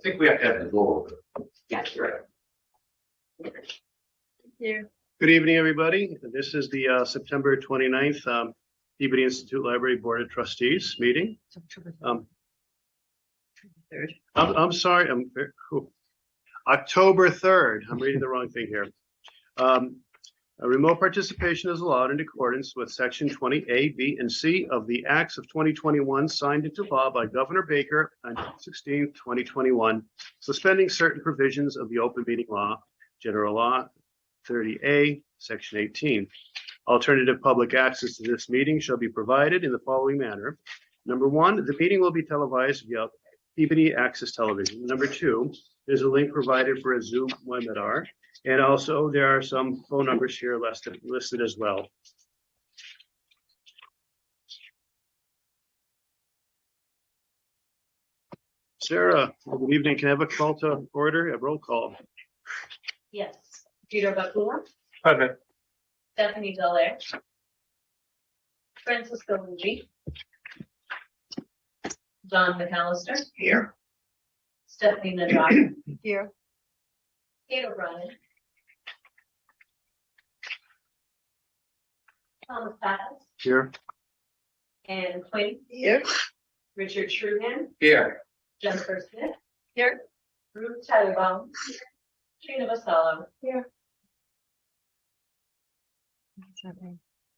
think we have to have the goal. Yes, you're right. Yeah. Good evening, everybody. This is the September 29th Peabody Institute Library Board of Trustees meeting. I'm sorry, October 3rd. I'm reading the wrong thing here. A remote participation is allowed in accordance with Section 20A, B, and C of the Acts of 2021 signed into law by Governor Baker on June 16, 2021, suspending certain provisions of the open meeting law, General Law 30A, Section 18. Alternative public access to this meeting shall be provided in the following manner. Number one, the meeting will be televised via Peabody Access Television. Number two, there's a link provided for a Zoom webinar. And also there are some phone numbers here listed as well. Sarah, good evening. Can I have a call to order, a roll call? Yes. Peter Bakula, Okay. Stephanie Delaire, Francisco Luigi, John McAllister. Here. Stephanie Nadrata. Here. Kate O'Brien. Thomas Pattis Here. and Quinn. Here. Richard Truhan, Here. Jennifer Smith, Here. Ruth Titlebaum, Trina Vasallo. Here.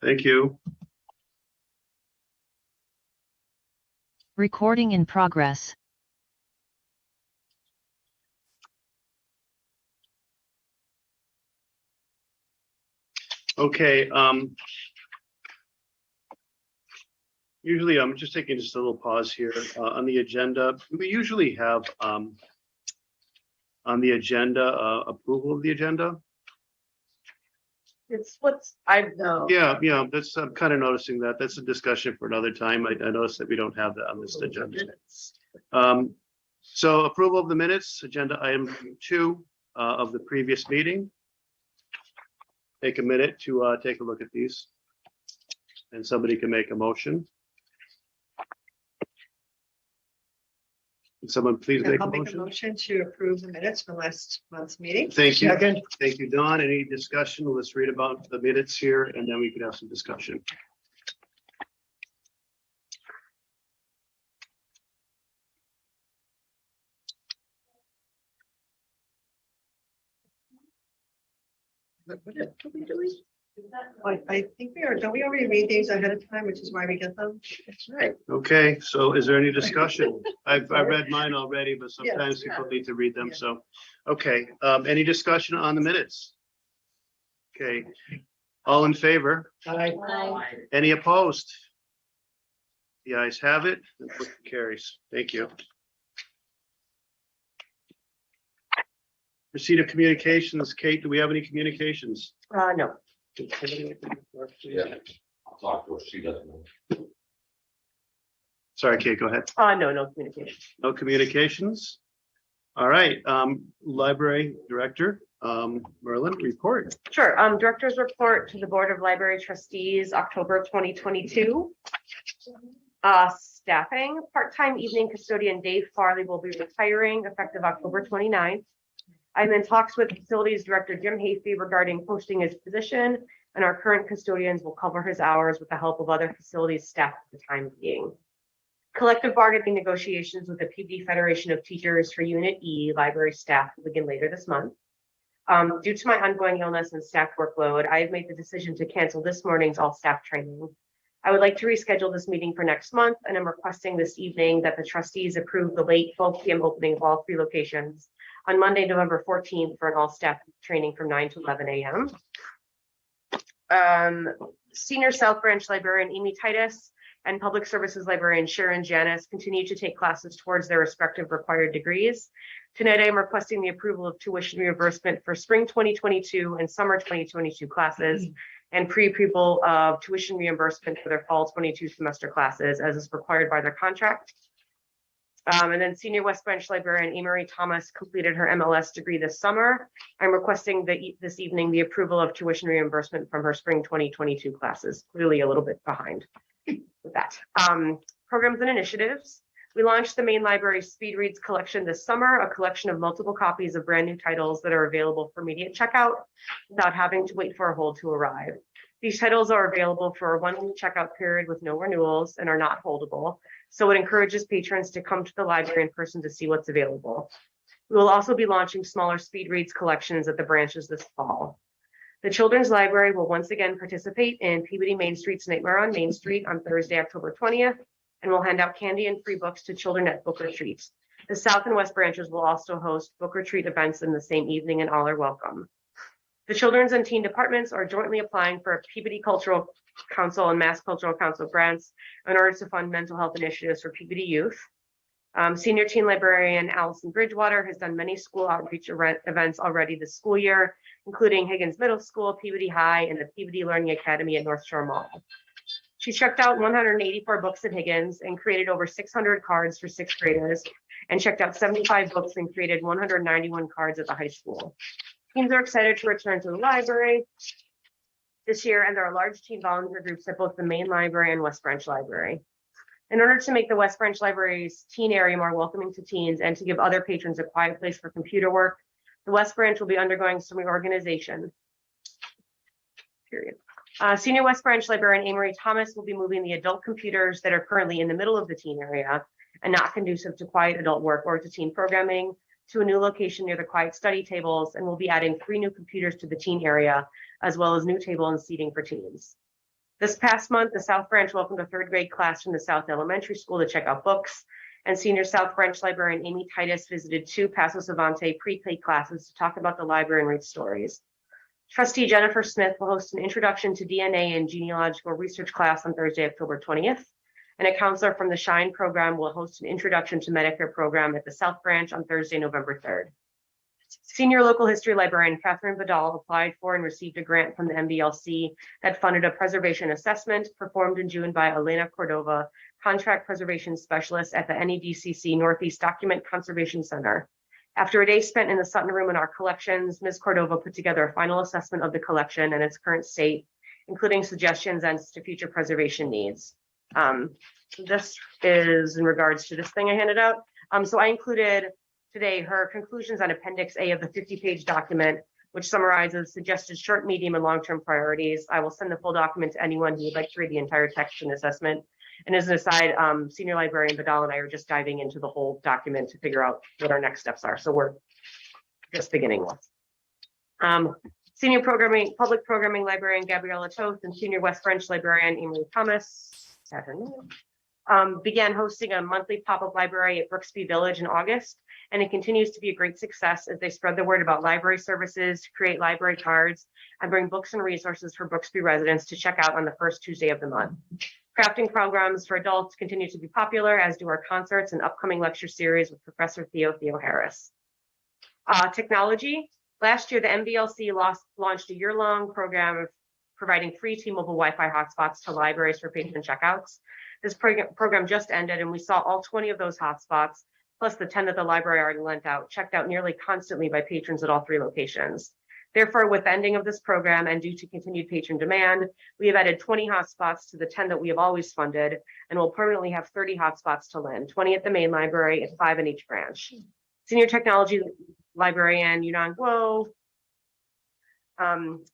Thank you. Recording in progress. Okay, usually I'm just taking just a little pause here on the agenda. We usually have on the agenda approval of the agenda. It's what's, I know. Yeah, that's, I'm kind of noticing that. That's a discussion for another time. I noticed that we don't have that on this agenda. So approval of the minutes, agenda item 2 of the previous meeting. Take a minute to take a look at these. And somebody can make a motion. Can someone please make a I'll make a motion? motion to approve the minutes from last month's meeting. Thank you. Thank you, Don. Any discussion? Let's read about the minutes here and then we can have some discussion. What are we doing? I think we are, don't we already read these ahead of time, which is why we get them? That's right. Okay, so is there any discussion? I read mine already, but sometimes Yes, people need to read them, Yeah. so. Okay, any discussion on the minutes? Okay, all in favor? Any opposed? The ayes have it, and motion carries. Thank you. Receipt of communications. Kate, do we have any communications? No. Yeah. I'll talk to her. She doesn't know. Sorry, Kate, go ahead. No communication. No communications? All right, Library Director, Merlin, report. Sure. Director's report to the Board of Library Trustees, October 2022. Staffing, part-time evening custodian Dave Farley will be retiring effective October 29th. I'm in talks with Facilities Director Jim Hasty regarding posting his position, and our current custodians will cover his hours with the help of other facilities staff at the time being. Collective bargaining negotiations with the Peabody Federation of Teachers for Unit E library staff will begin later this month. Due to my ongoing illness and staff workload, I have made the decision to cancel this morning's all-staff training. I would like to reschedule this meeting for next month, and I'm requesting this evening that the trustees approve the late 12 p.m. opening of all 3 locations on Monday, November 14th for an all-staff training from 9 to 11 a.m. Senior South Branch Librarian Amy Titus and Public Services Librarian Sharon Janis continue to take classes towards their respective required degrees. Tonight, I am requesting the approval of tuition reimbursement for spring 2022 and summer 2022 classes and pre-approval of tuition reimbursement for their fall 22 semester classes as is required by their contract. And then Senior West Branch Librarian Amory Thomas completed her MLS degree this summer. I'm requesting that this evening the approval of tuition reimbursement from her spring 2022 classes, clearly a little bit behind with that. Programs and initiatives. We launched the main library Speed Reads collection this summer, a collection of multiple copies of brand new titles that are available for immediate checkout without having to wait for a hold to arrive. These titles are available for a 1 week checkout period with no renewals and are not holdable, so it encourages patrons to come to the library in person to see what's available. We will also be launching smaller Speed Reads collections at the branches this fall. The Children's Library will once again participate in Peabody Main Street's Nightmare on Main Street on Thursday, October 20th, and will hand out candy and free books to children at book retreats. The South and West branches will also host book retreat events in the same evening, and all are welcome. The Children's and Teen departments are jointly applying for Peabody Cultural Council and Mass Cultural Council grants in order to fund mental health initiatives for Peabody youth. Senior teen librarian Allison Bridgewater has done many school outreach events already this school year, including Higgins Middle School, Peabody High, and the Peabody Learning Academy at North Shore Mall. She checked out 184 books at Higgins and created over 600 cards for sixth graders, and checked out 75 books and created 191 cards at the high school. Teens are excited to return to the library this year, and there are large teen volunteer groups at both the main library and West Branch Library. In order to make the West Branch Library's teen area more welcoming to teens and to give other patrons a quiet place for computer work, the West Branch will be undergoing some reorganization. Period. Senior West Branch librarian Amory Thomas will be moving the adult computers that are currently in the middle of the teen area and not conducive to quiet adult work or to teen programming to a new location near the quiet study tables, and will be adding 3 new computers to the teen area, as well as new table and seating for teens. This past month, the South Branch welcomed a 3rd grade class from the South Elementary School to check out books, and Senior South Branch librarian Amy Titus visited 2 Paso Savante pre-K classes to talk about the library and read stories. Trustee Jennifer Smith will host an introduction to DNA and genealogical research class on Thursday, October 20th. And a counselor from the SHINE program will host an introduction to Medicare program at the South Branch on Thursday, November 3rd. Senior local history librarian Catherine Vidal applied for and received a grant from the MBLC that funded a preservation assessment performed in June by Elena Cordova, contract preservation specialist at the NEDCC Northeast Document Conservation Center. After a day spent in the Sutton Room in our collections, Ms. Cordova put together a final assessment of the collection and its current state, including suggestions as to future preservation needs. This is in regards to this thing I handed out. So I included today her conclusions on Appendix A of the 50-page document, which summarizes suggested short, medium, and long-term priorities. I will send the full document to anyone who would like to read the entire text and assessment. And as an aside, Senior Librarian Vidal and I are just diving into the whole document to figure out what our next steps are. So we're just beginning with. Senior Public Programming Librarian Gabriella Toth and Senior West Branch Librarian Emily Thomas began hosting a monthly pop-up library at Brooksby Village in August, and it continues to be a great success as they spread the word about library services, create library cards, and bring books and resources for Brooksby residents to check out on the first Tuesday of the month. Crafting programs for adults continue to be popular, as do our concerts and upcoming lecture series with Professor Theo Harris. Technology. Last year, the MBLC launched a year-long program of providing free T-Mobile Wi-Fi hotspots to libraries for patron checkouts. This program just ended, and we saw all 20 of those hotspots, plus the 10 that the library already lent out, checked out nearly constantly by patrons at all 3 locations. Therefore, with the ending of this program and due to continued patron demand, we have added 20 hotspots to the 10 that we have always funded, and will permanently have 30 hotspots to lend, 20 at the main library and 5 in each branch. Senior Technology Librarian Yunan Guo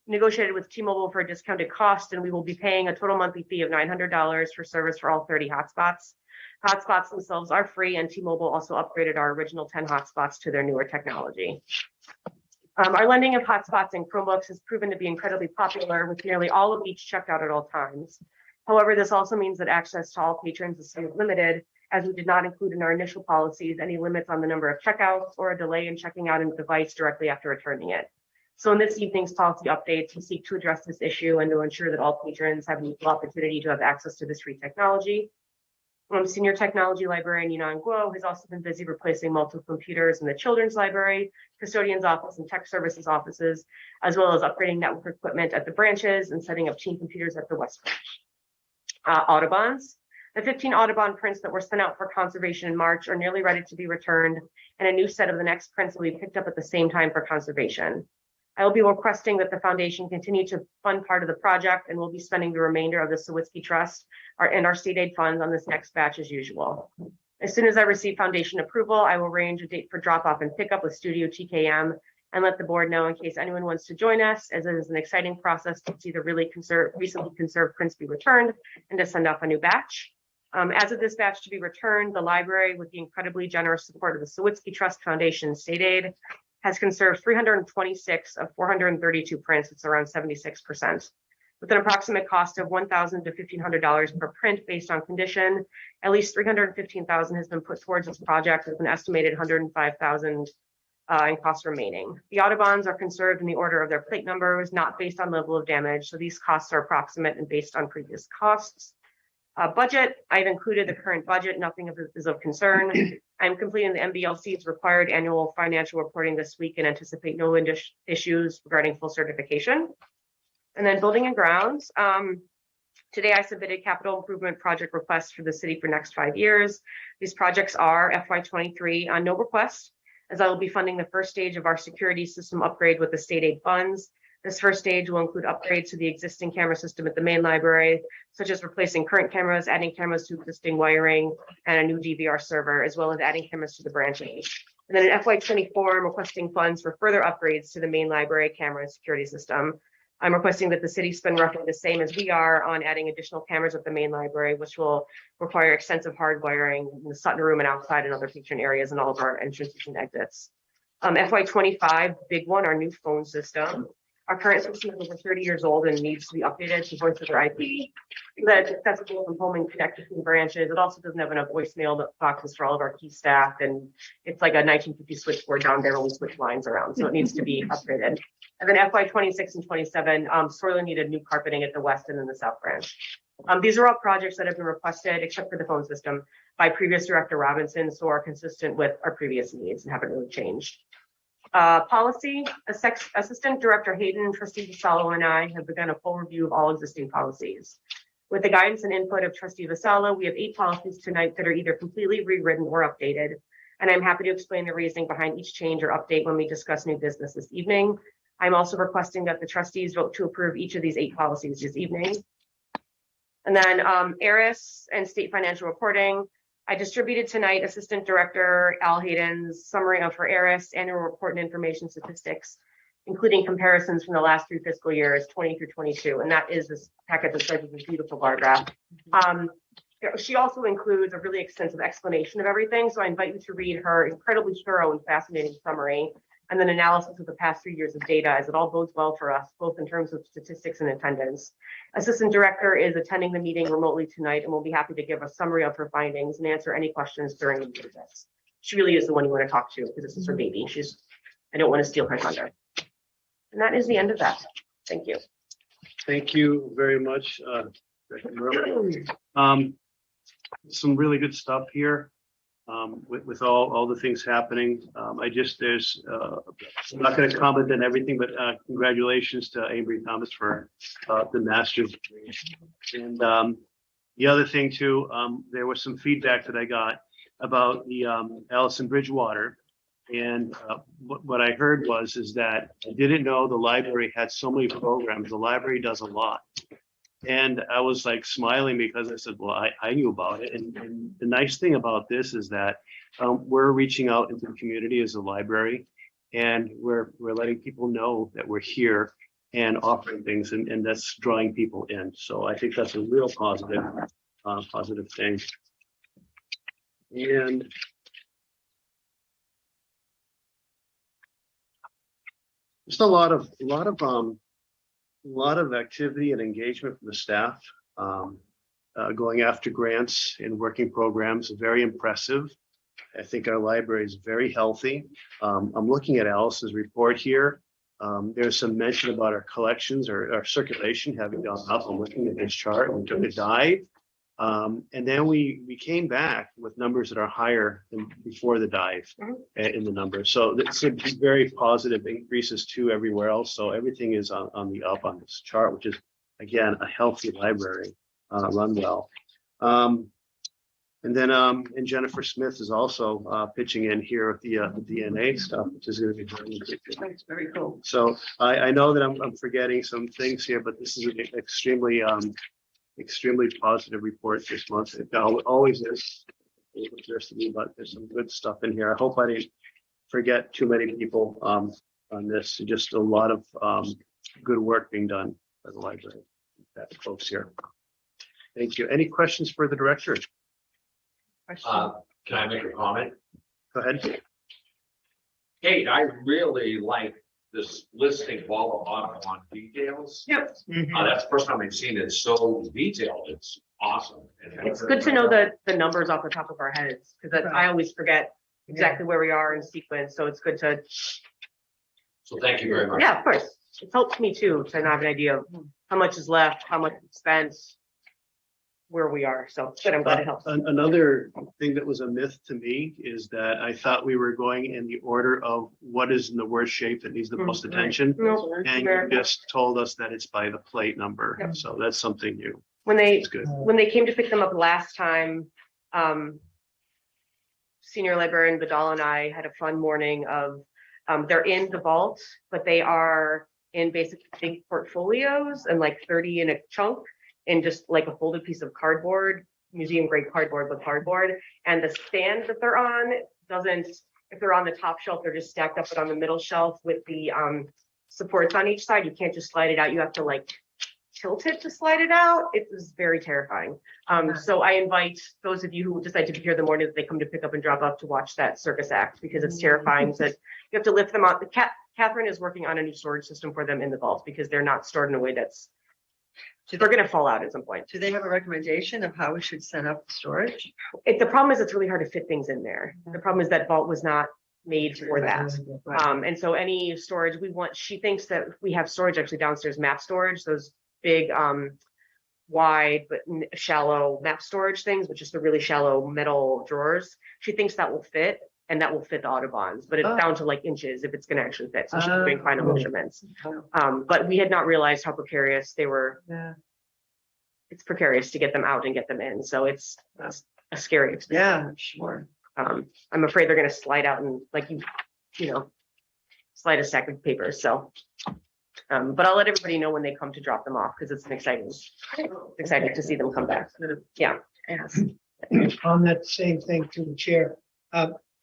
negotiated with T-Mobile for a discounted cost, and we will be paying a total monthly fee of $900 for service for all 30 hotspots. Hotspots themselves are free, and T-Mobile also upgraded our original 10 hotspots to their newer technology. Our lending of hotspots and Chromebooks has proven to be incredibly popular, with nearly all of each checked out at all times. However, this also means that access to all patrons is somewhat limited, as we did not include in our initial policies any limits on the number of checkouts or a delay in checking out a device directly after returning it. So in this evening's policy updates, we seek to address this issue and to ensure that all patrons have an equal opportunity to have access to this free technology. Senior Technology Librarian Yunan Guo has also been busy replacing multiple computers in the Children's Library, Custodian's Office, and Tech Services offices, as well as upgrading network equipment at the branches and setting up teen computers at the West Branch. Audubons. The 15 Audubon prints that were sent out for conservation in March are nearly ready to be returned, and a new set of the next prints will be picked up at the same time for conservation. I will be requesting that the foundation continue to fund part of the project, and will be spending the remainder of the Sawitsky Trust and our state aid funds on this next batch as usual. As soon as I receive foundation approval, I will arrange a date for drop off and pickup with Studio TKM and let the board know in case anyone wants to join us, as it is an exciting process to see the recently conserved prints be returned and to send off a new batch. As of this batch to be returned, the library, with the incredibly generous support of the Sawitsky Trust Foundation State Aid, has conserved 326 of 432 prints. It's around 76%. With an approximate cost of $1,000 to $1,500 per print based on condition, at least $315,000 has been put towards this project with an estimated $105,000 in costs remaining. The Audubons are conserved in the order of their plate numbers, not based on level of damage. So these costs are approximate and based on previous costs. Budget, I've included the current budget. Nothing is of concern. I'm completing the MBLC's required annual financial reporting this week and anticipate no issues regarding full certification. And then building and grounds. Today I submitted capital improvement project requests for the city for next 5 years. These projects are FY23 on no request, as I will be funding the first stage of our security system upgrade with the state aid funds. This first stage will include upgrades to the existing camera system at the main library, such as replacing current cameras, adding cameras to existing wiring, and a new DVR server, as well as adding cameras to the branches. And then in FY24, I'm requesting funds for further upgrades to the main library camera and security system. I'm requesting that the city spend roughly the same as we are on adding additional cameras at the main library, which will require extensive hard wiring in the Sutton room and outside and other patron areas and all of our entrances and exits. FY25, big one, our new phone system. Our current system is over 30 years old and needs to be updated to voice over IP. That's accessible from home and connected to the branches. It also doesn't have enough voicemail boxes for all of our key staff. And it's like a 1950 switchboard down there when we switch lines around. So it needs to be upgraded. And then FY26 and 27, sorely needed new carpeting at the west and in the south branch. These are all projects that have been requested, except for the phone system, by previous Director Robinson, so are consistent with our previous needs and haven't really changed. Policy, Assistant Director Hayden, Trustee Vassallo, and I have begun a full review of all existing policies. With the guidance and input of Trustee Vassallo, we have 8 policies tonight that are either completely rewritten or updated, and I'm happy to explain the reasoning behind each change or update when we discuss new business this evening. I'm also requesting that the trustees vote to approve each of these 8 policies this evening. And then ARIS and state financial reporting. I distributed tonight Assistant Director Al Hayden's summary of her ARIS annual report and information statistics, including comparisons from the last 3 fiscal years, 20 through 22. And that is this packet that says it's a beautiful bar graph. She also includes a really extensive explanation of everything. So I invite you to read her incredibly thorough and fascinating summary and then analysis of the past 3 years of data, as it all bodes well for us, both in terms of statistics and attendance. Assistant Director is attending the meeting remotely tonight and will be happy to give a summary of her findings and answer any questions during the meeting. She really is the one you want to talk to because this is her baby. I don't want to steal her thunder. And that is the end of that. Thank you. Thank you very much. Some really good stuff here. With all the things happening. I'm not going to comment on everything, but congratulations to Avery Thomas for the master's degree. And the other thing too, there was some feedback that I got about the Allison Bridgewater. And what I heard is that I didn't know the library had so many programs. The library does a lot. And I was like smiling because I said, well, I knew about it. And the nice thing about this is that we're reaching out into the community as a library, and we're letting people know that we're here and offering things, and that's drawing people in. So I think that's a real positive thing. And just a lot of activity and engagement from the staff, going after grants and working programs, very impressive. I think our library is very healthy. I'm looking at Alice's report here. There's some mention about our collections or our circulation having gone up. I'm looking at this chart. We took a dive, and then we came back with numbers that are higher than before the dive in the numbers. So it's very positive increases too everywhere else. So everything is on the up on this chart, which is again a healthy library run well. And then and Jennifer Smith is also pitching in here with the DNA stuff, which is going to be very good. That's very cool. So I know that I'm forgetting some things here, but this is an extremely positive report this month. It always is. appears to me, but there's some good stuff in here. I hope I didn't forget too many people on this. Just a lot of good work being done by the library. That's folks here. Thank you. Any questions for the director? Can I make a comment? Go ahead. Kate, I really like this listing of all on details. Yep. That's the first time I've seen it so detailed. It's awesome. And It's good to know the numbers off the top of our heads, because I always forget exactly where we are in sequence, so it's good to, So thank you very much. yeah, of course. It helps me too, to have an idea of how much is left, how much is spent, where we are, so it's good, I'm glad it helps. Another thing that was a myth to me is that I thought we were going in the order of what is in the worst shape that needs the most attention. No, And you just told us that it's by the plate number. Yep. So that's something new. when they It's good. came to pick them up last time, senior librarian Vidal and I had a fun morning of, they're in the vault, but they are in basically big portfolios and like 30 in a chunk, in just like a folded piece of cardboard, museum grade cardboard with cardboard. And the stand that they're on doesn't, if they're on the top shelf, they're just stacked up, but on the middle shelf with the supports on each side, you can't just slide it out. You have to like tilt it to slide it out. It was very terrifying. So I invite those of you who decide to be here in the morning that they come to pick up and drop off to watch that circus act, because it's terrifying that you have to lift them out. Catherine is working on a new storage system for them in the vault, because they're not stored in a way that's, they're going to fall out at some point. Do they have a recommendation of how we should set up storage? The problem is it's really hard to fit things in there. The problem is that vault was not made for that. And so any storage we want, she thinks that we have storage actually downstairs, map storage, those big wide but shallow map storage things, which is the really shallow metal drawers. She thinks that will fit, and that will fit the Autobahns, but it's down to like inches if it's going to actually fit. So she's doing final measurements. But we had not realized how precarious they were. Yeah. It's precarious to get them out and get them in. So it's a scary experience. Yeah, sure. I'm afraid they're going to slide out and like you know, slide a stack of papers. So, but I'll let everybody know when they come to drop them off, because it's exciting to see them come back. Yeah. Yes. On that same thing to the chair.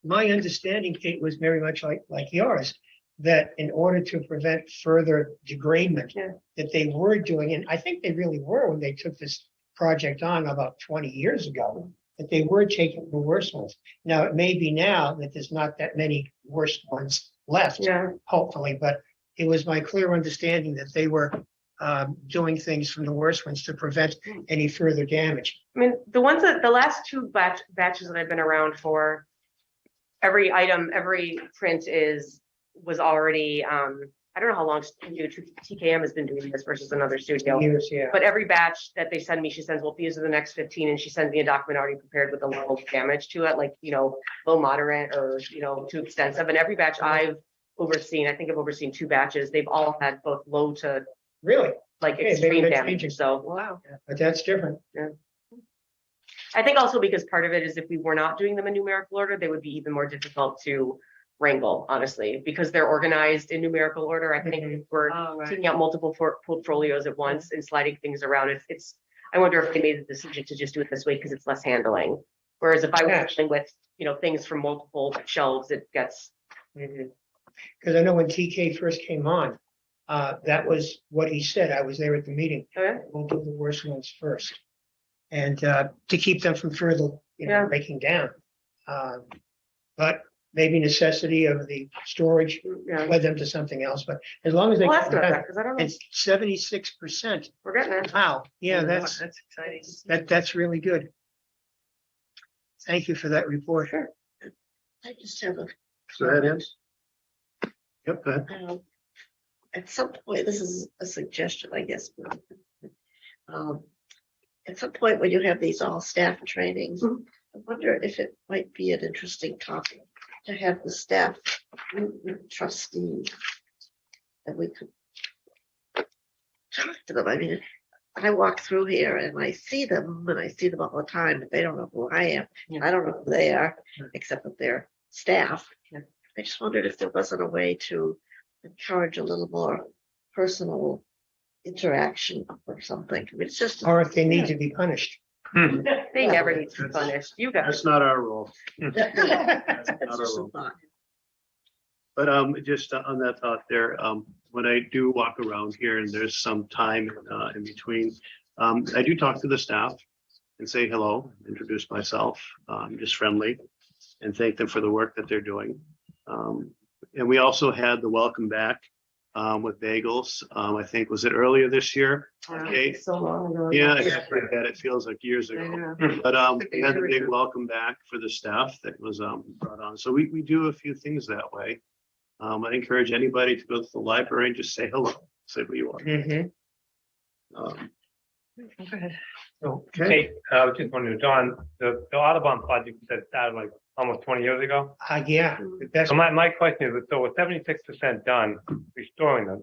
My understanding, Kate, was very much like yours, that in order to prevent further degradement, that they were doing, and I think they really were when they took this project on about 20 years ago, that they were taking the worst ones. Now, it may be now that there's not that many worst ones left, hopefully, but it was my clear understanding that they were doing things from the worst ones to prevent any further damage. I mean, the last two batches that I've been around for, every item, every print was already, I don't know how long TKM has been doing this versus another studio. Years, yeah. But every batch that they send me, she sends, well, these are the next 15, and she sends me a document already prepared with the level of damage to it, like, low, moderate, or, too extensive. And every batch I've overseen, I think I've overseen 2 batches. They've all had both low to Really? like Okay, extreme that's damage. changing. So Wow. But that's different. I think also because part of it is if we were not doing them in numerical order, they would be even more difficult to wrangle, honestly, because they're organized in numerical order. I think if we're taking out multiple portfolios at once and sliding things around, it's I wonder if they made the decision to just do it this way because it's less handling. Whereas if I was dealing with, things from multiple shelves, it gets. Because I know when TK first came on, that was what he said. I was there at the meeting. We'll do the worst ones first. And to keep them from further, breaking down. But maybe necessity of the storage led them to something else. But as long as they, Well, that's not bad, 'cause I don't know. it's 76%. We're getting there. Wow. Yeah, that's exciting. that's really good. Thank you for that report. Sure. I just have a, So that is. Yep, go ahead. at some point, this is a suggestion, I guess. But, at some point when you have these all staff trainings, I wonder if it might be an interesting topic to have the staff trustees, and we could talk to them. I mean, I walk through here and I see them all the time, but they don't know who I am. I don't know who they are, except that they're staff. I just wondered if there wasn't a way to encourage a little more personal interaction or something. I mean, it's just. Or if they need to be punished. They never need to be punished. You guys. That's not our role. That's Not our just a role. thought. But just on that thought there, when I do walk around here and there's some time in between, I do talk to the staff and say hello, introduce myself, just friendly, and thank them for the work that they're doing. And we also had the welcome back with bagels. I think, was it earlier this year? Okay. So long ago. Yeah, I forget. It feels like years I ago. know. But we had a big welcome back for the staff that was brought on. So we do a few things that way. I encourage anybody to go to the library and just say hello, say who you are. Mhm. Go ahead. Okay, Hey, I was just wondering, Don, the Audubon project that started like almost 20 years ago. Yeah, that's, So my question is, so we're 76% done restoring them.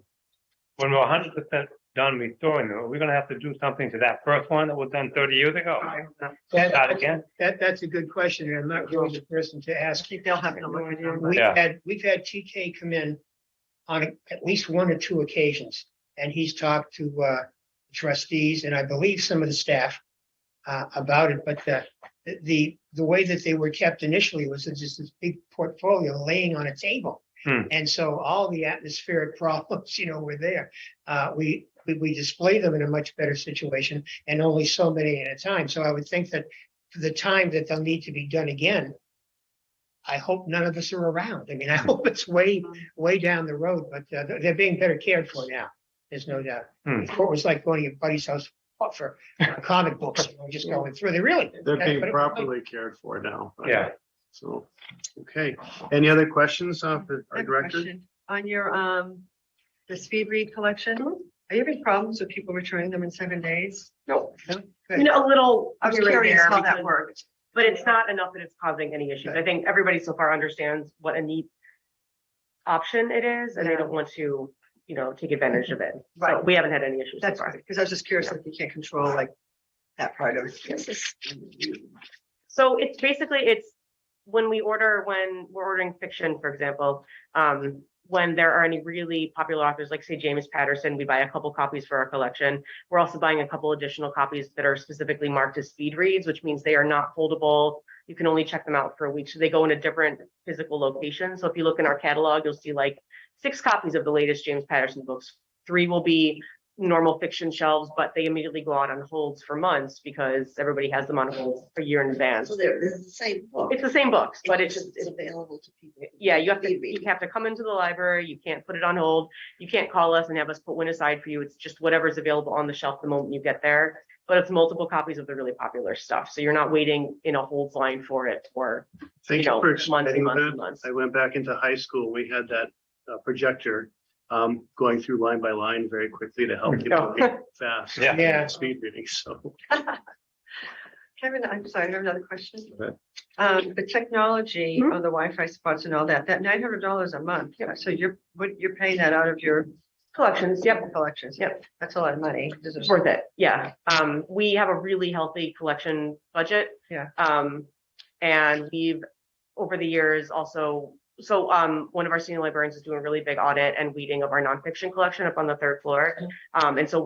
When we're 100% done restoring them, are we gonna have to do something to that first one that was done 30 years ago? Start again? that's a good question, and I'm not really the person to I ask. think they'll have no idea. We've had TK come in on at least one or two occasions, and he's talked to trustees and I believe some of the staff about it, but the way that they were kept initially was just this big portfolio laying on a table. And so all the atmospheric problems, were there. We display them in a much better situation and only so many at a time. So I would think that for the time that they'll need to be done again, I hope none of us are around. I mean, I hope it's way down the road, but they're being better cared for now. There's no doubt. Before it was like going to your buddy's house for comic books, just going through. They're they're being but- properly cared for now. Yeah. So, okay. Any other questions for I our have a director? question. On your, the speed read collection, are you having problems with people returning them in 7 days? No. No? A Good. little. I was here and curious there how that because- worked. But it's not enough that it's causing any issues. I think everybody so far understands what a neat option it is, and they Yeah. don't want to, take advantage of it. So Right. we haven't had any issues so That's far. right, because I was just curious if you can't control like that part of it. This is, So it's basically, when we're ordering fiction, for example, when there are any really popular authors, like say James Patterson, we buy a couple copies for our collection. We're also buying a couple additional copies that are specifically marked as speed reads, which means they are not foldable. You can only check them out for a week. So they go in a different physical location. So if you look in our catalog, you'll see like 6 copies of the latest James Patterson books. 3 will be normal fiction shelves, but they immediately go out on holds for months because everybody has them on hold a year in advance. so they're the same book. It's the same books, but it's just available to people. yeah, you have Read. to come into the library. You can't put it on hold. You can't call us and have us put one aside for you. It's just whatever's available on the shelf the moment you get there. But it's multiple copies of the really popular stuff. So you're not waiting in a holds line for it for, Thank you for months and explaining months that. and months. I went back into high school. We had that projector going through line by line very quickly to help people read fast. Yeah. Yeah. Speed reading, so. Kevin, I'm sorry, I have another question. Okay. The technology Mhm. on the Wi-Fi spots and all that $900 a month. So you're paying that out of your Collections, yep. collections. Yep. That's a lot of money. It's worth it. Yeah. We have a really healthy collection budget. Yeah. And we've, over the years also, one of our senior librarians is doing a really big audit and weeding of our nonfiction collection up on the 3rd floor. And so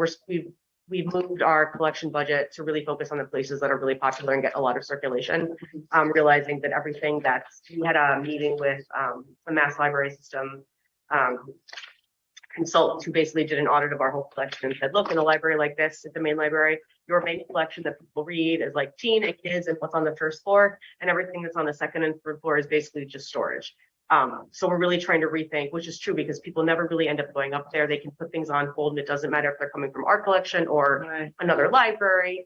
we've moved our collection budget to really focus on the places that are really popular and get a lot of circulation. Realizing that we had a meeting with the Mass Library System consultant who basically did an audit of our whole collection and said, look, in a library like this, at the main library, your main collection that people read is like teen and kids and what's on the 1st floor, and everything that's on the 2nd and 3rd floor is basically just storage. So we're really trying to rethink, which is true because people never really end up going up there. They can put things on hold and it doesn't matter if they're coming from our collection or another library.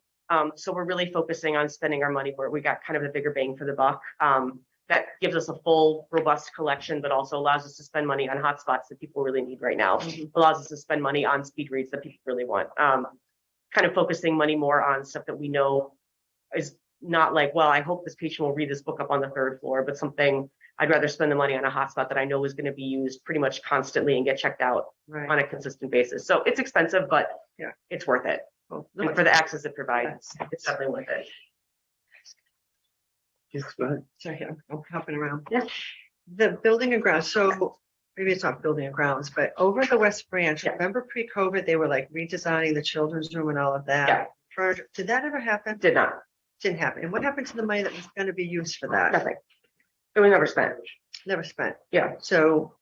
So we're really focusing on spending our money where we got kind of a bigger bang for the buck. That gives us a full, robust collection, but also allows us to spend money on hotspots that people really need right now. Allows us to spend money on speed reads that people really want. Kind of focusing money more on stuff that we know is not like, well, I hope this patient will read this book up on the 3rd floor, but something I'd rather spend the money on a hotspot that I know is going to be used pretty much constantly and get checked out on a consistent basis. So it's expensive, but Yeah. it's worth it. And for the access it provides, it's definitely worth it. Yes, go ahead. Sorry, I'm hopping around. Yeah. The building and grounds, so maybe it's not building and grounds, but over the West Branch, Yeah. remember pre-COVID, they were like redesigning the children's room and all of that. Yeah. furniture. Did that ever happen? Did not, Didn't happen. And what happened to the money that was gonna be used for that? nothing. It was never spent. Never spent. Yeah. So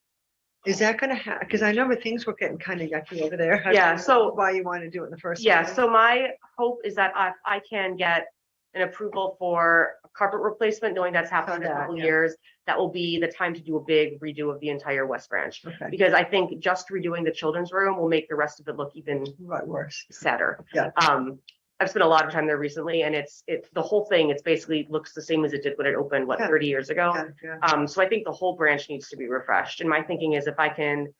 is that gonna because I remember things were getting kind of yucky over there. I Yeah, don't know so- why you want to do it in the first. Yeah, place. so my hope is that I can get an approval for a carpet replacement, knowing that's happening in a that, couple yeah. years. That will be the time to do a big redo of the entire West Branch. Okay, Because I think just redoing the children's room will make the rest of it look even right, worse. sadder. Yeah. I've spent a lot of time there recently, and it's the whole thing, it's basically looks the same as it did when it opened, what, Yeah. 30 years ago? Yeah, yeah. So I think the whole branch needs to be refreshed. And my thinking is if I can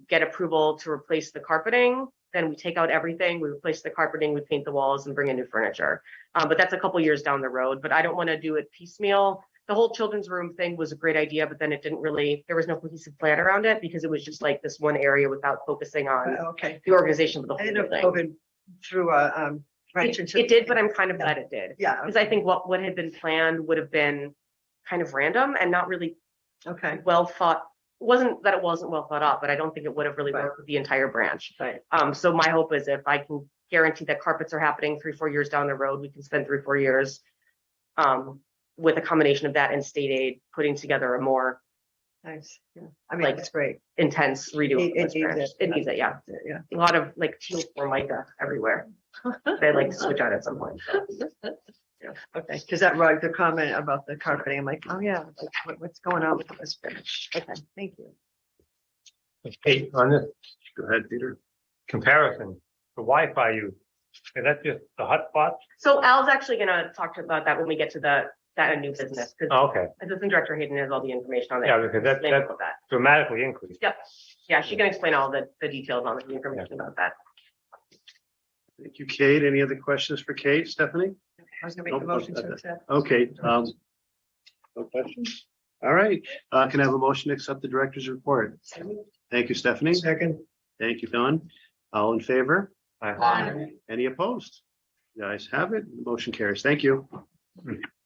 get approval to replace the carpeting, then we take out everything, we replace the carpeting, we paint the walls and bring in new furniture. But that's a couple years down the road, but I don't want to do it piecemeal. The whole children's room thing was a great idea, but then it didn't really, there was no cohesive plan around it because it was just like this one area without focusing on Okay. the organization of the I whole didn't know building. COVID threw a wrench into. It did, but I'm kind of glad it did. Yeah. Because I think what had been planned would have been kind of random and not really Okay. well thought. Wasn't that it wasn't well thought out, but I don't think it would have really Right. worked with the entire branch. Right. So my hope is if I can guarantee that carpets are happening 3-4 years down the road, we can spend 3-4 years with a combination of that and state aid, putting together a more Nice. Yeah. I mean, Like- it's great. intense redo. It of this needs branch. it. It needs it, yeah. Yeah. A lot of like teal formica everywhere. They like to switch out at some point. Okay, because that rug, the comment about the carpeting, I'm like, oh yeah, what's going on with this bench? Okay, thank you. Hey, on this Go ahead, Peter. comparison, the Wi-Fi use, is that just the hotspots? So Al's actually gonna talk about that when we get to that new business, because Oh, okay, Assistant Director Hayden has all the information on that. yeah, because that About that. dramatically increased. Yep. Yeah, she can explain all the details on the information about that. Thank you, Kate. Any other questions for Kate, Stephanie? I was gonna make a motion to accept. Okay, no questions? All right, can I have a motion to accept the director's report? Thank you, Stephanie. Second, Thank you, Don. All in favor? Aye. Any opposed? You guys have it. The motion carries. Thank you.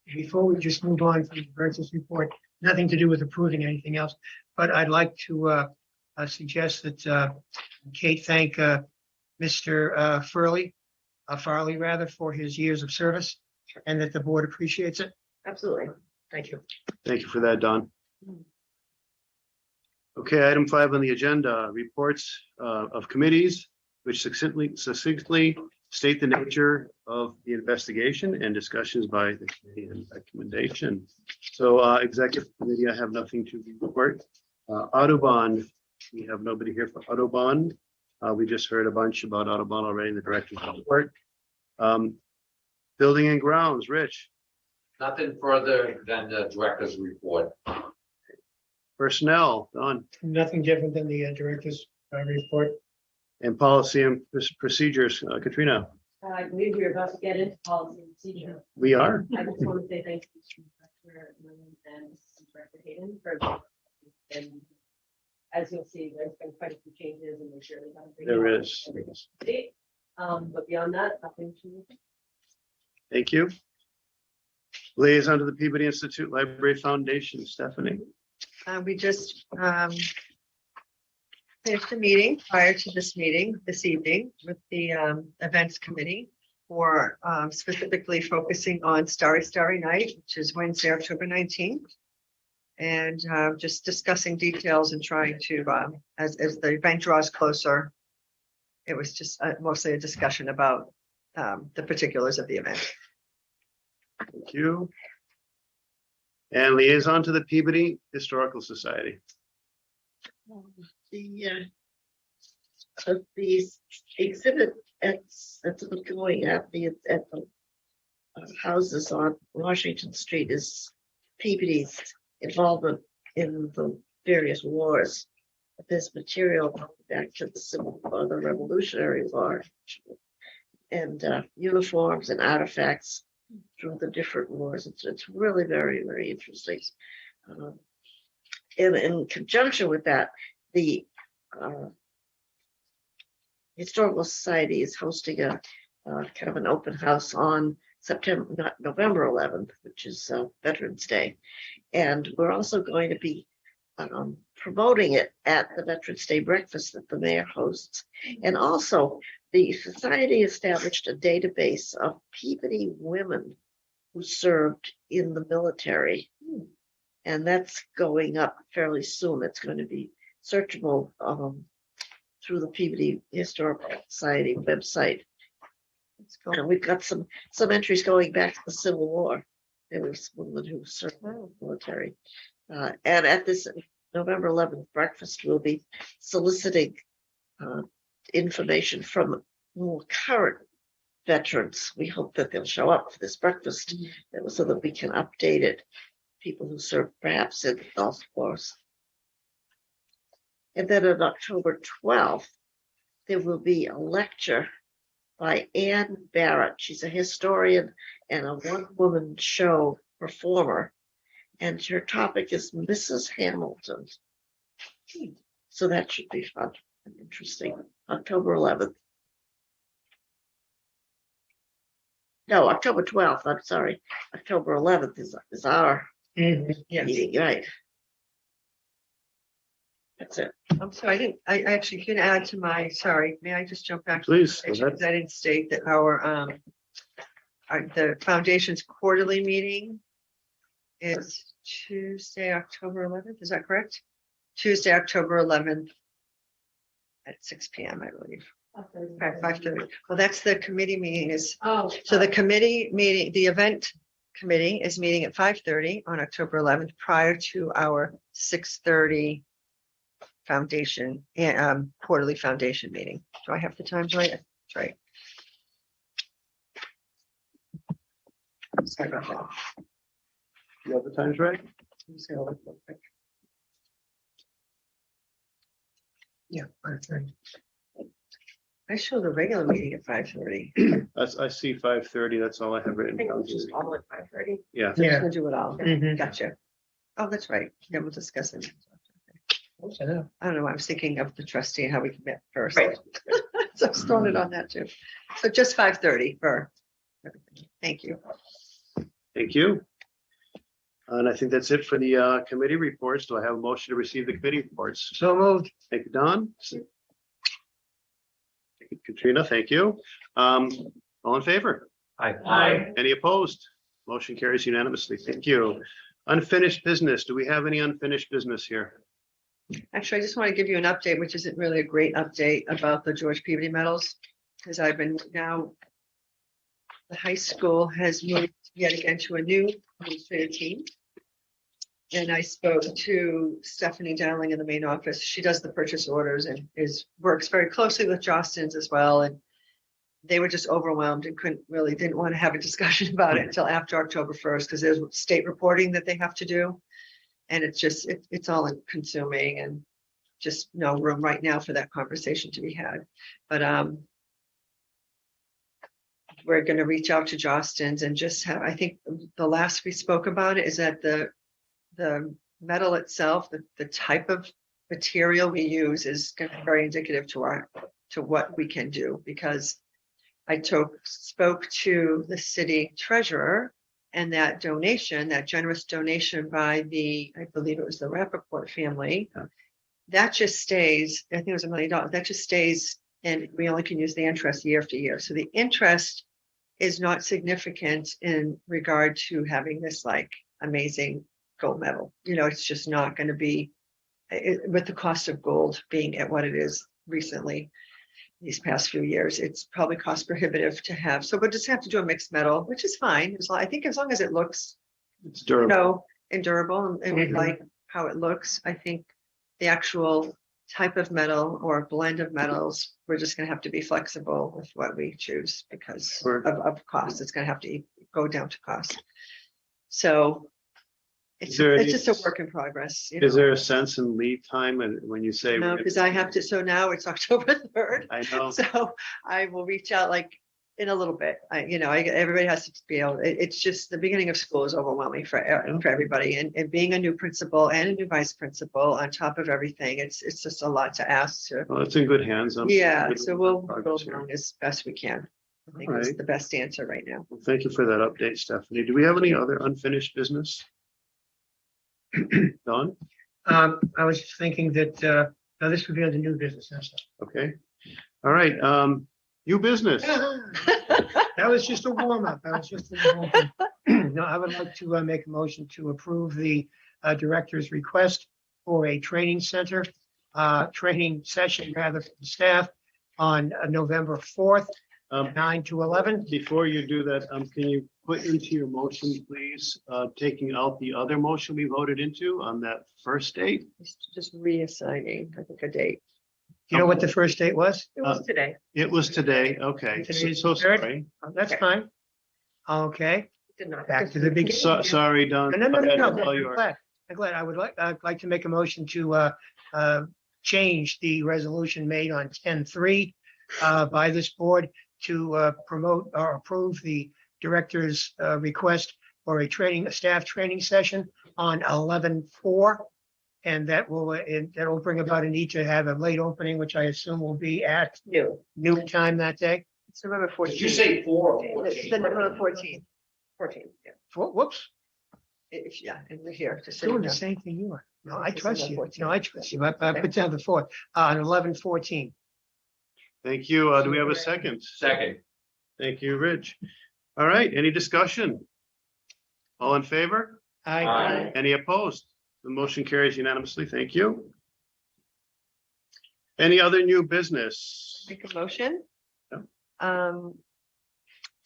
before we just move on from the director's report, nothing to do with approving anything else, but I'd like to suggest that Kate thank Mr. Farley rather, for his years of service, and that the board appreciates it. Absolutely. Thank you. Thank you for that, Don. Okay, item 5 on the agenda, reports of committees which succinctly state the nature of the investigation and discussions by the committee and recommendation. So executive committee, I have nothing to report. Autobahn, we have nobody here for Autobahn. We just heard a bunch about Autobahn already in the director's report. Building and grounds, Rich. Nothing further than the director's report. Personnel, Don. Nothing different than the director's report. And policy and procedures, Katrina. I believe we're about to get into policy and procedure. We are. I just want to say thank you to Director Merlin and Assistant Director Hayden for. And as you'll see, there's been quite a few changes and we're sure we have. There is. But beyond that, nothing to. Thank you. Liaison to the Peabody Institute Library Foundation, Stephanie. We just finished a meeting prior to this meeting this evening with the events committee for specifically focusing on Starry Starry Night, which is Wednesday, October 19th. And just discussing details and trying to, as the event draws closer, it was just mostly a discussion about the particulars of the event. Thank you. And liaison to the Peabody Historical Society. The exhibit that's going at the houses on Washington Street is Peabody's involvement in the various wars. There's material back to the Civil War, the Revolutionary War, and uniforms and artifacts through the different wars. It's really very, very interesting. In conjunction with that, the Historical Society is hosting a kind of an open house on November 11th, which is Veterans Day. And we're also going to be promoting it at the Veterans Day breakfast that the mayor hosts. And also, The society established a database of Peabody women who served in the military. And that's going up fairly soon. It's going to be searchable through the Peabody Historical Society website. And we've got some entries going back to the Civil War. There was women who served in the military. And at this November 11th breakfast, we'll be soliciting information from more current veterans. We hope that they'll show up for this breakfast so that we can update it. People who served perhaps in the Gulf Wars. And then on October 12th, there will be a lecture by Ann Barrett. She's a historian and a one-woman show performer. And her topic is Mrs. Hamilton. So that should be fun and interesting. October 11th. No, October 12th, I'm sorry. October 11th is our Yes. meeting, right? That's it. I'm sorry, I actually can add to my, sorry, may I just jump back? to the Please, go foundation? ahead. Because I didn't state that the foundation's quarterly meeting is Tuesday, October 11th, is that correct? Tuesday, October 11th at 6 PM, I believe. 5:30. Well, that's the committee meeting Oh. so the committee meeting, the event committee is meeting at 5:30 on October 11th prior to our 6:30 foundation, quarterly foundation meeting. Do I have the times right? That's right. Sorry about that. You have the times right? I'm just gonna look real quick. Yeah. 5:30. I show the regular meeting at 5:30. I see 5:30. That's all I have I written think down. it's just all at 5:30. Yeah. So Yeah. we'll do it all. Mhm. Gotcha. Oh, that's right. Yeah, we'll discuss it. Close enough. I don't know. I was thinking of the trustee and how we met first. Right. So I was throwing it on that too. So just 5:30 for everything. Thank you. Thank you. And I think that's it for the committee reports. Do I have a motion to receive the committee reports? So moved. Thank you, Don. Thank you, Katrina, thank you. All in favor? Aye. Any opposed? Motion carries unanimously. Thank you. Unfinished business. Do we have any unfinished business here? Actually, I just want to give you an update, which isn't really a great update about the George Peabody medals. Because I've been now, the high school has moved yet again to a new administrative team. And I spoke to Stephanie Dowling in the main office. She does the purchase orders and works very closely with Jostens as well. And they were just overwhelmed and didn't want to have a discussion about it until after October 1st, because there's state reporting that they have to do. And it's all consuming and just no room right now for that conversation to be had. But we're going to reach out to Jostens and just have, I think the last we spoke about it is that the metal itself, the type of material we use is going to be very indicative to what we can do, because I spoke to the city treasurer, and that generous donation by I believe it was the Rappaport family, that just stays, I think it was $1 million, that just stays, and we only can use the interest year after year. So the interest is not significant in regard to having this like amazing gold medal. It's just not going to be, with the cost of gold being at what it is recently, these past few years, it's probably cost prohibitive to have. So we'll just have to do a mixed metal, which is fine. I think as long as it looks, It's durable. and durable, and we like how it looks. I think the actual type of metal or blend of metals, we're just going to have to be flexible with what we choose because of cost. It's going to have to go down to cost. So it's just a work in progress. Is there a sense in lead time and when you say? No, because I have to, so now it's October 3rd. I know. So I will reach out like in a little bit. Everybody has to be able, it's just the beginning of school is overwhelming for everybody. And being a new principal and a new vice principal on top of everything, it's just a lot to ask. Well, it's in good hands. Yeah, so we'll go along as best we can. I think it's Alright. the best answer right now. Well, thank you for that update, Stephanie. Do we have any other unfinished business? Don? I was thinking that, now this would be under new business. That's all. Okay. All right. New business. That was just a warm up. That was just a warm up. No, I would like to make a motion to approve the director's request for a training center, training session rather for the staff on November 4th, Um, 9 to 11. Before you do that, can you put into your motion, please, taking out the other motion we voted into on that first date? Just reassigning, I think, a date. Do you know what the first date was? It was today. It was today, okay. Today's So the third? sorry. Oh, that's fine. Okay, Did not. back to the beginning. Sorry, Don. No, no, no, no, That's all I'm yours. glad. I'm glad. I'd like to make a motion to change the resolution made on 10-3 by this board to promote or approve the director's request for a staff training session on 11-4. And that will bring about a need to have a late opening, which I assume will be at noon time that day. It's November 14th. Did you say 4 or It's 14? the November 14th. 14. Yeah. Whoops, Yeah, and we're here. Just doing sitting the down. same thing you are. No, I It's trust on the you. 14th. No, I trust you. I put down the 4th on 11-14. Thank you. Do we have a second? Second. Thank you, Rich. All right, any discussion? All in favor? Aye. Any opposed? The motion carries unanimously. Thank you. Any other new business? Make a motion. Yeah.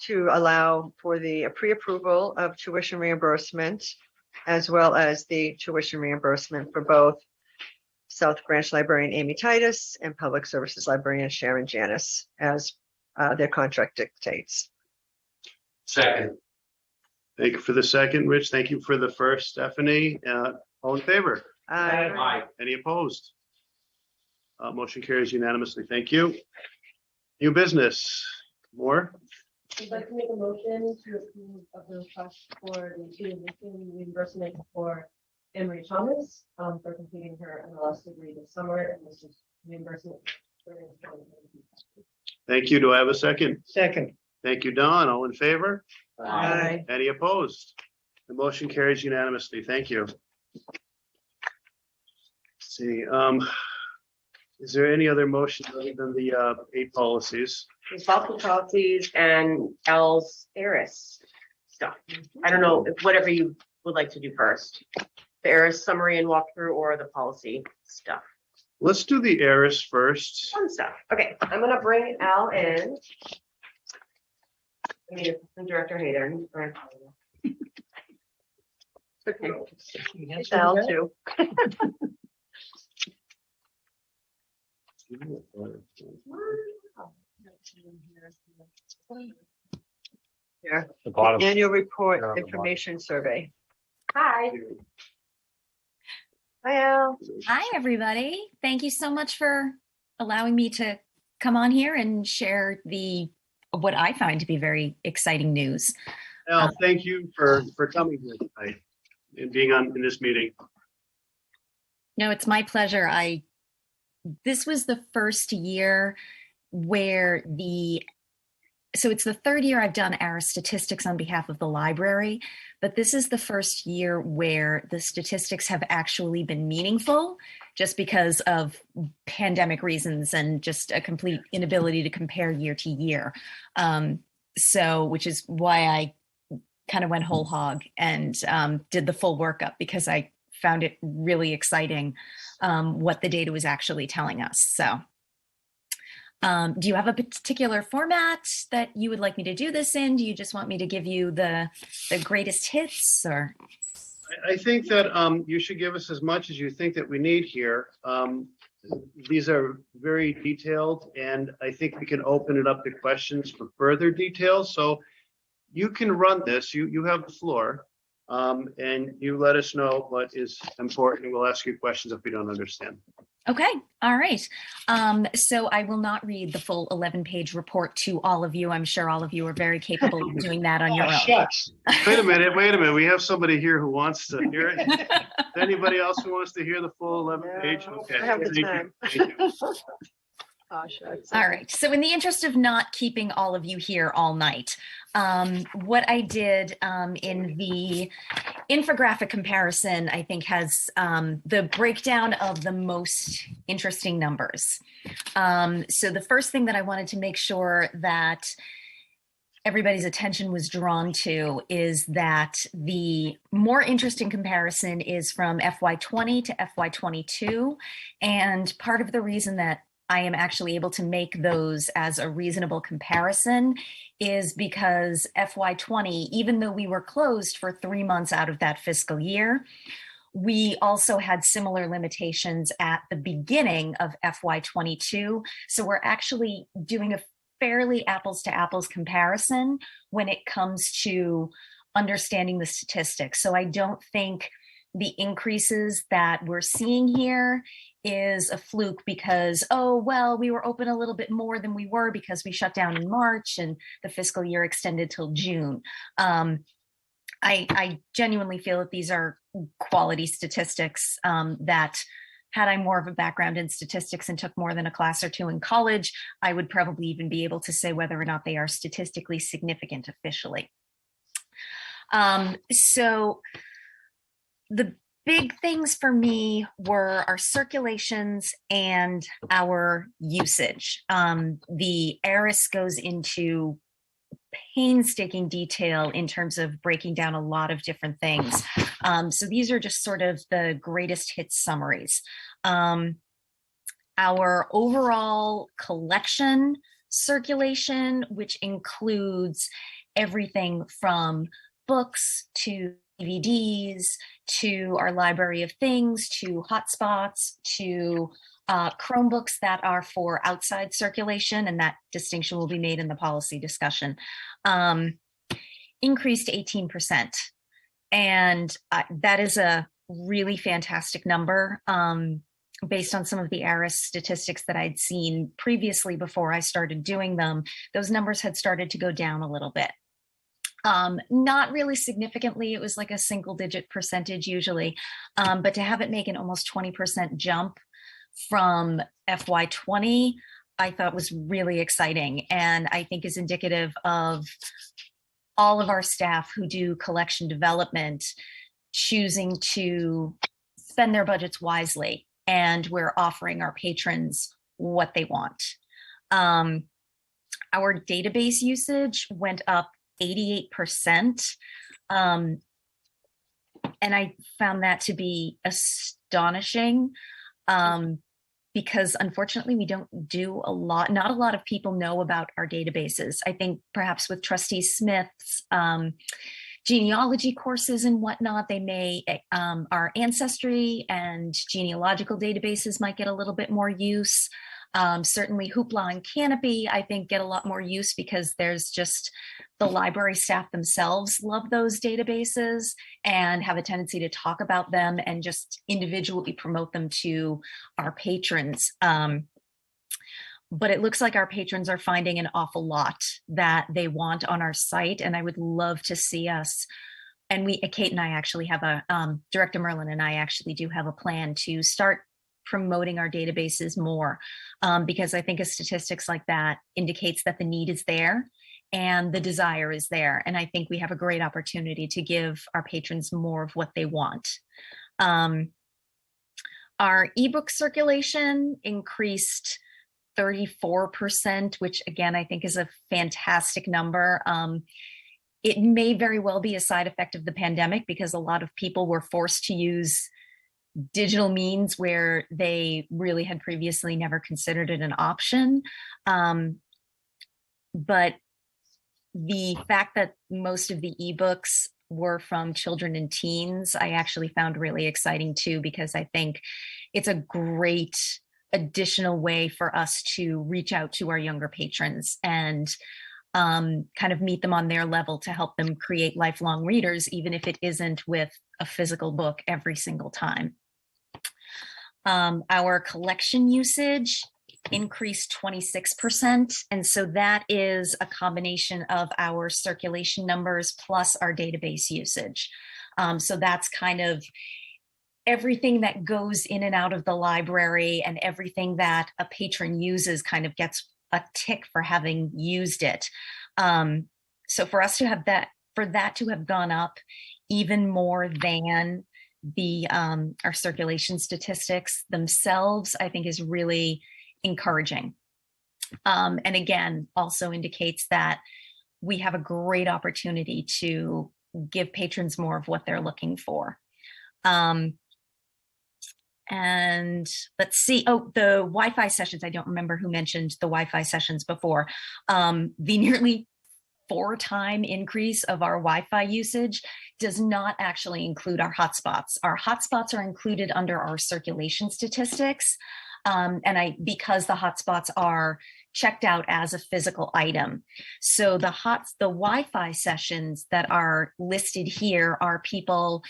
To allow for the pre-approval of tuition reimbursement as well as the tuition reimbursement for both South Branch Librarian Amy Titus and Public Services Librarian Sharon Janis as their contract dictates. Second. Thank you for the second, Rich. Thank you for the first, Stephanie. All in favor? Aye. Any opposed? Motion carries unanimously. Thank you. New business. More? I'd like to make a motion to approve of the request for the tuition reimbursement for Emery Thomas for completing her MLS degree this summer, and this is reimbursement. Thank you. Do I have a second? Second, Thank you, Don. All in favor? Aye. Any opposed? The motion carries unanimously. Thank you. Let's see, is there any other motion other than the 8 policies? There's multiple policies and L's Eris stuff. I don't know, whatever you would like to do first. The Eris summary and walkthrough or the policy stuff. Let's do the heiress first. Fun stuff. Okay, I'm gonna bring Al in. I mean, Assistant Director Hayden. Okay. Al too. Here, The bottom. annual report Yeah, the bottom. information survey. Hi. Hi, Al. Hi, everybody. Thank you so much for allowing me to come on here and share what I find to be very exciting news. Al, thank you for coming here tonight and being in this meeting. No, it's my pleasure. This was the first year where so it's the third year I've done our statistics on behalf of the library, but this is the first year where the statistics have actually been meaningful just because of pandemic reasons and just a complete inability to compare year to year. Which is why I kind of went whole hog and did the full workup, because I found it really exciting what the data was actually telling us. So do you have a particular format that you would like me to do this in? Do you just want me to give you the greatest hits, or? I think that you should give us as much as you think that we need here. These are very detailed, and I think we can open it up to questions for further details. So you can run this, you have the floor, and you let us know what is important, and we'll ask you questions if we don't understand. Okay, all right. So I will not read the full 11-page report to all of you. I'm sure all of you are very capable of doing that on your oh, own. shucks. Wait a minute. We have somebody here who wants to hear it. Anybody else who wants to hear the full 11 page? No, Okay. I have the Thank you. time. Thank you. Oh, shucks. All right. So in the interest of not keeping all of you here all night, what I did in the infographic comparison, I think, has the breakdown of the most interesting numbers. So the first thing that I wanted to make sure that everybody's attention was drawn to is that the more interesting comparison is from FY20 to FY22. And part of the reason that I am actually able to make those as a reasonable comparison is because FY20, even though we were closed for 3 months out of that fiscal year, we also had similar limitations at the beginning of FY22. So we're actually doing a fairly apples to apples comparison when it comes to understanding the statistics. So I don't think the increases that we're seeing here is a fluke because, oh, well, we were open a little bit more than we were because we shut down in March and the fiscal year extended till June. I genuinely feel that these are quality statistics that had I more of a background in statistics and took more than a class or two in college, I would probably even be able to say whether or not they are statistically significant officially. So the big things for me were our circulations and our usage. The ARIS goes into painstaking detail in terms of breaking down a lot of different things. So these are just sort of the greatest hits summaries. Our overall collection circulation, which includes everything from books to DVDs to our library of things to hotspots to Chromebooks that are for outside circulation, and that distinction will be made in the policy discussion, increased 18%. And that is a really fantastic number based on some of the ARIS statistics that I'd seen previously before I started doing them. Those numbers had started to go down a little bit. Not really significantly, it was like a single digit percentage usually, but to have it make an almost 20% jump from FY20, I thought was really exciting, and I think is indicative of all of our staff who do collection development choosing to spend their budgets wisely, and we're offering our patrons what they want. Our database usage went up 88%, and I found that to be astonishing. Because unfortunately we don't do a lot, not a lot of people know about our databases. I think perhaps with Trustee Smith's genealogy courses and whatnot, they may, our ancestry and genealogical databases might get a little bit more use. Certainly Hoopla and Canopy, I think, get a lot more use because there's just the library staff themselves love those databases and have a tendency to talk about them and just individually promote them to our patrons. But it looks like our patrons are finding an awful lot that they want on our site, and I would love to see us. And Kate and I actually have Director Merlin and I actually do have a plan to start promoting our databases more, because I think a statistics like that indicates that the need is there and the desire is there. And I think we have a great opportunity to give our patrons more of what they want. Our ebook circulation increased 34%, which again, I think is a fantastic number. It may very well be a side effect of the pandemic because a lot of people were forced to use digital means where they really had previously never considered it an option. But the fact that most of the ebooks were from children and teens, I actually found really exciting too, because I think it's a great additional way for us to reach out to our younger patrons and kind of meet them on their level to help them create lifelong readers, even if it isn't with a physical book every single time. Our collection usage increased 26%. And so that is a combination of our circulation numbers plus our database usage. So that's kind of everything that goes in and out of the library, and everything that a patron uses kind of gets a tick for having used it. So for us to have that, for that to have gone up even more than the our circulation statistics themselves, I think is really encouraging. And again, also indicates that we have a great opportunity to give patrons more of what they're looking for. And let's see. Oh, the Wi-Fi sessions. I don't remember who mentioned the Wi-Fi sessions before. The nearly 4-time increase of our Wi-Fi usage does not actually include our hotspots. Our hotspots are included under our circulation statistics. Because the hotspots are checked out as a physical item. So the Wi-Fi sessions that are listed here are people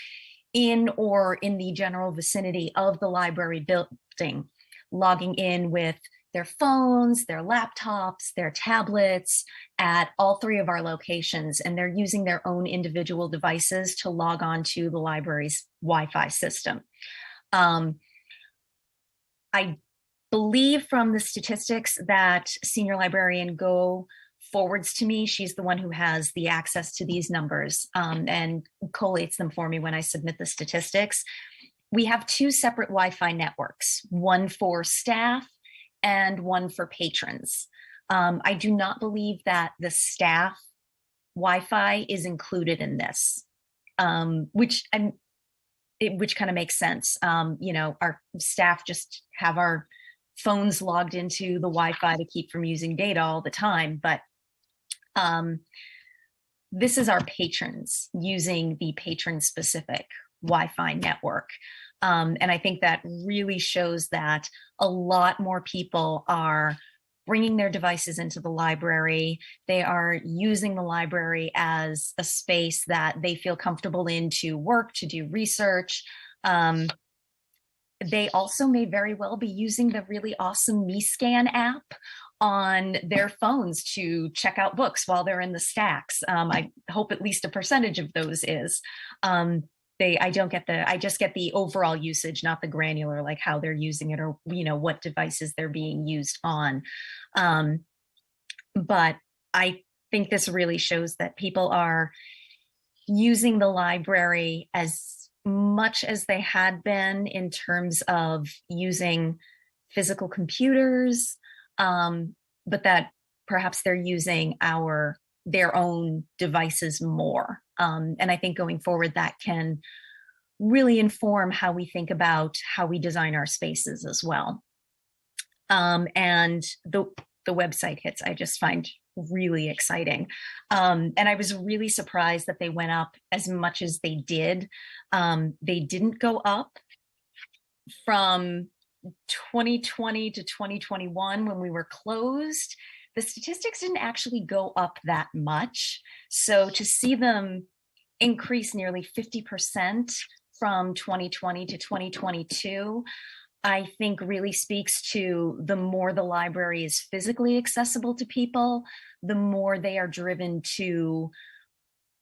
in or in the general vicinity of the library building, logging in with their phones, their laptops, their tablets at all 3 of our locations, and they're using their own individual devices to log on to the library's Wi-Fi system. I believe from the statistics that Senior Librarian Go forwards to me. She's the one who has the access to these numbers and collates them for me when I submit the statistics. We have 2 separate Wi-Fi networks, one for staff and one for patrons. I do not believe that the staff Wi-Fi is included in this, which kind of makes sense. Our staff just have our phones logged into the Wi-Fi to keep from using data all the time, but this is our patrons using the patron-specific Wi-Fi network. And I think that really shows that a lot more people are bringing their devices into the library. They are using the library as a space that they feel comfortable in to work, to do research. They also may very well be using the really awesome MeScan app on their phones to check out books while they're in the stacks. I hope at least a percentage of those is. I just get the overall usage, not the granular, like how they're using it or, what devices they're being used on. But I think this really shows that people are using the library as much as they had been in terms of using physical computers, but that perhaps they're using their own devices more. And I think going forward, that can really inform how we think about how we design our spaces as well. And the website hits, I just find really exciting. And I was really surprised that they went up as much as they did. They didn't go up from 2020 to 2021 when we were closed. The statistics didn't actually go up that much. So to see them increase nearly 50% from 2020 to 2022, I think really speaks to the more the library is physically accessible to people, the more they are driven to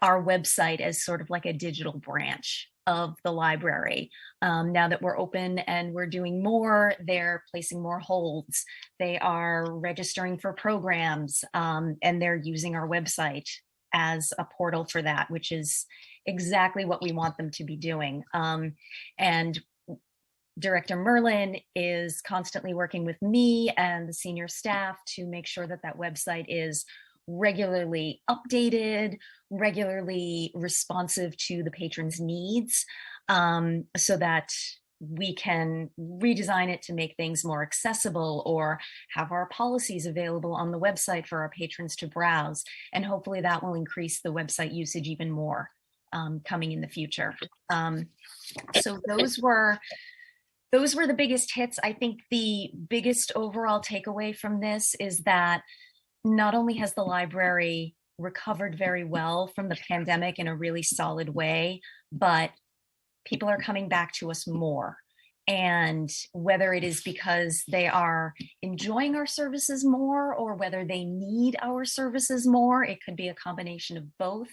our website as sort of like a digital branch of the library. Now that we're open and we're doing more, they're placing more holds. They are registering for programs, and they're using our website as a portal for that, which is exactly what we want them to be doing. And Director Merlin is constantly working with me and the senior staff to make sure that that website is regularly updated, regularly responsive to the patrons' needs, so that we can redesign it to make things more accessible or have our policies available on the website for our patrons to browse. And hopefully that will increase the website usage even more coming in the future. So those were the biggest hits. I think the biggest overall takeaway from this is that not only has the library recovered very well from the pandemic in a really solid way, but people are coming back to us more. And whether it is because they are enjoying our services more or whether they need our services more, it could be a combination of both.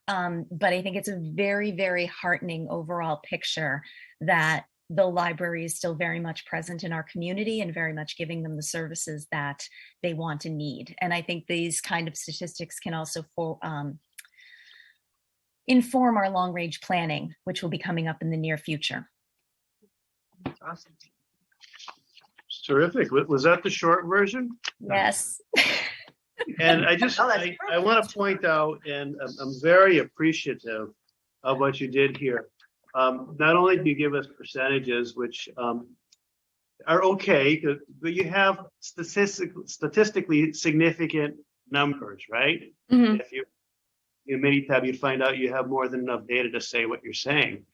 But I think it's a very, very heartening overall picture that the library is still very much present in our community and very much giving them the services that they want and need. And I think these kind of statistics can also inform our long-range planning, which will be coming up in the near future. Awesome. It's terrific. Was that the short version? Yes. And I just, Oh, that's I want to point out, and I'm very appreciative of what you did here. Not only do you give us percentages, which are okay, but you have statistically significant numbers, right? Mhm. If you Minitab, you'd find out you have more than enough data to say what you're saying.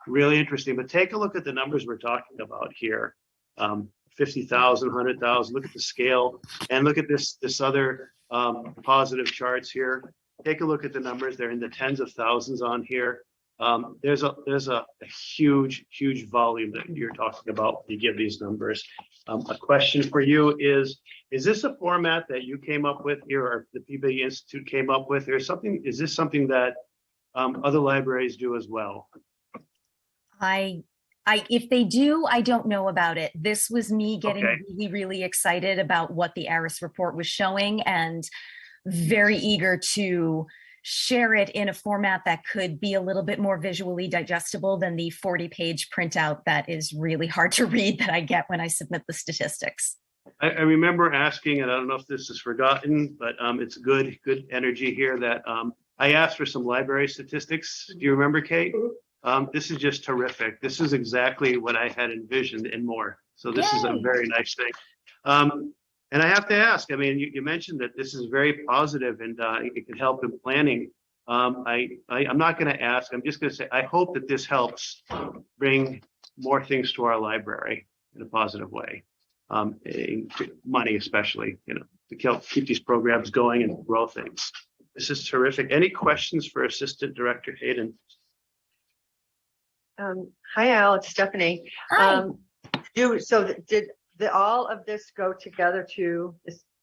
Really interesting, but take a look at the numbers we're talking about here. 50,000, 100,000, look at the scale, and look at this other positive charts here. Take a look at the numbers. They're in the tens of thousands on here. There's a huge volume that you're talking about when you give these numbers. A question for you is this a format that you came up with here, or the Peabody Institute came up with, or something? Is this something that other libraries do as well? If they do, I don't know about it. This was me getting Okay. really excited about what the ARIS report was showing, and very eager to share it in a format that could be a little bit more visually digestible than the 40-page printout that is really hard to read that I get when I submit the statistics. I remember asking, and I don't know if this is forgotten, but it's good energy here that I asked for some library statistics. Do you remember, Kate? This is just terrific. This is exactly what I had envisioned and more. So this is a Yay. very nice thing. And I have to ask, I mean, you mentioned that this is very positive and it can help in planning. I'm not going to ask, I'm just going to say, I hope that this helps bring more things to our library in a positive way. Money especially, to keep these programs going and grow things. This is terrific. Any questions for Assistant Director Hayden? Hi, Al, it's Stephanie. Hi. Did all of this go together to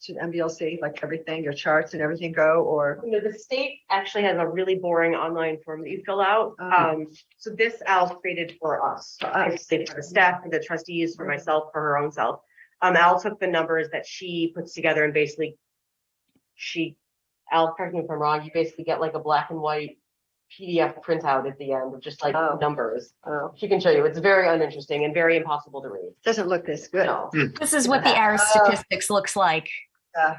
MBLC, like everything, your charts and everything go, or? The state actually has a really boring online form that you fill out. Oh. So this Al created for us, obviously for the staff, for the trustees, for myself, for her own self. Al took the numbers that she puts together and basically Al, correct me if I'm wrong, you basically get like a black and white PDF printout at the end of just like numbers. Oh, She can show you. It's very uninteresting and very impossible to read. doesn't look this good. No. This is what the ARIS statistics looks like.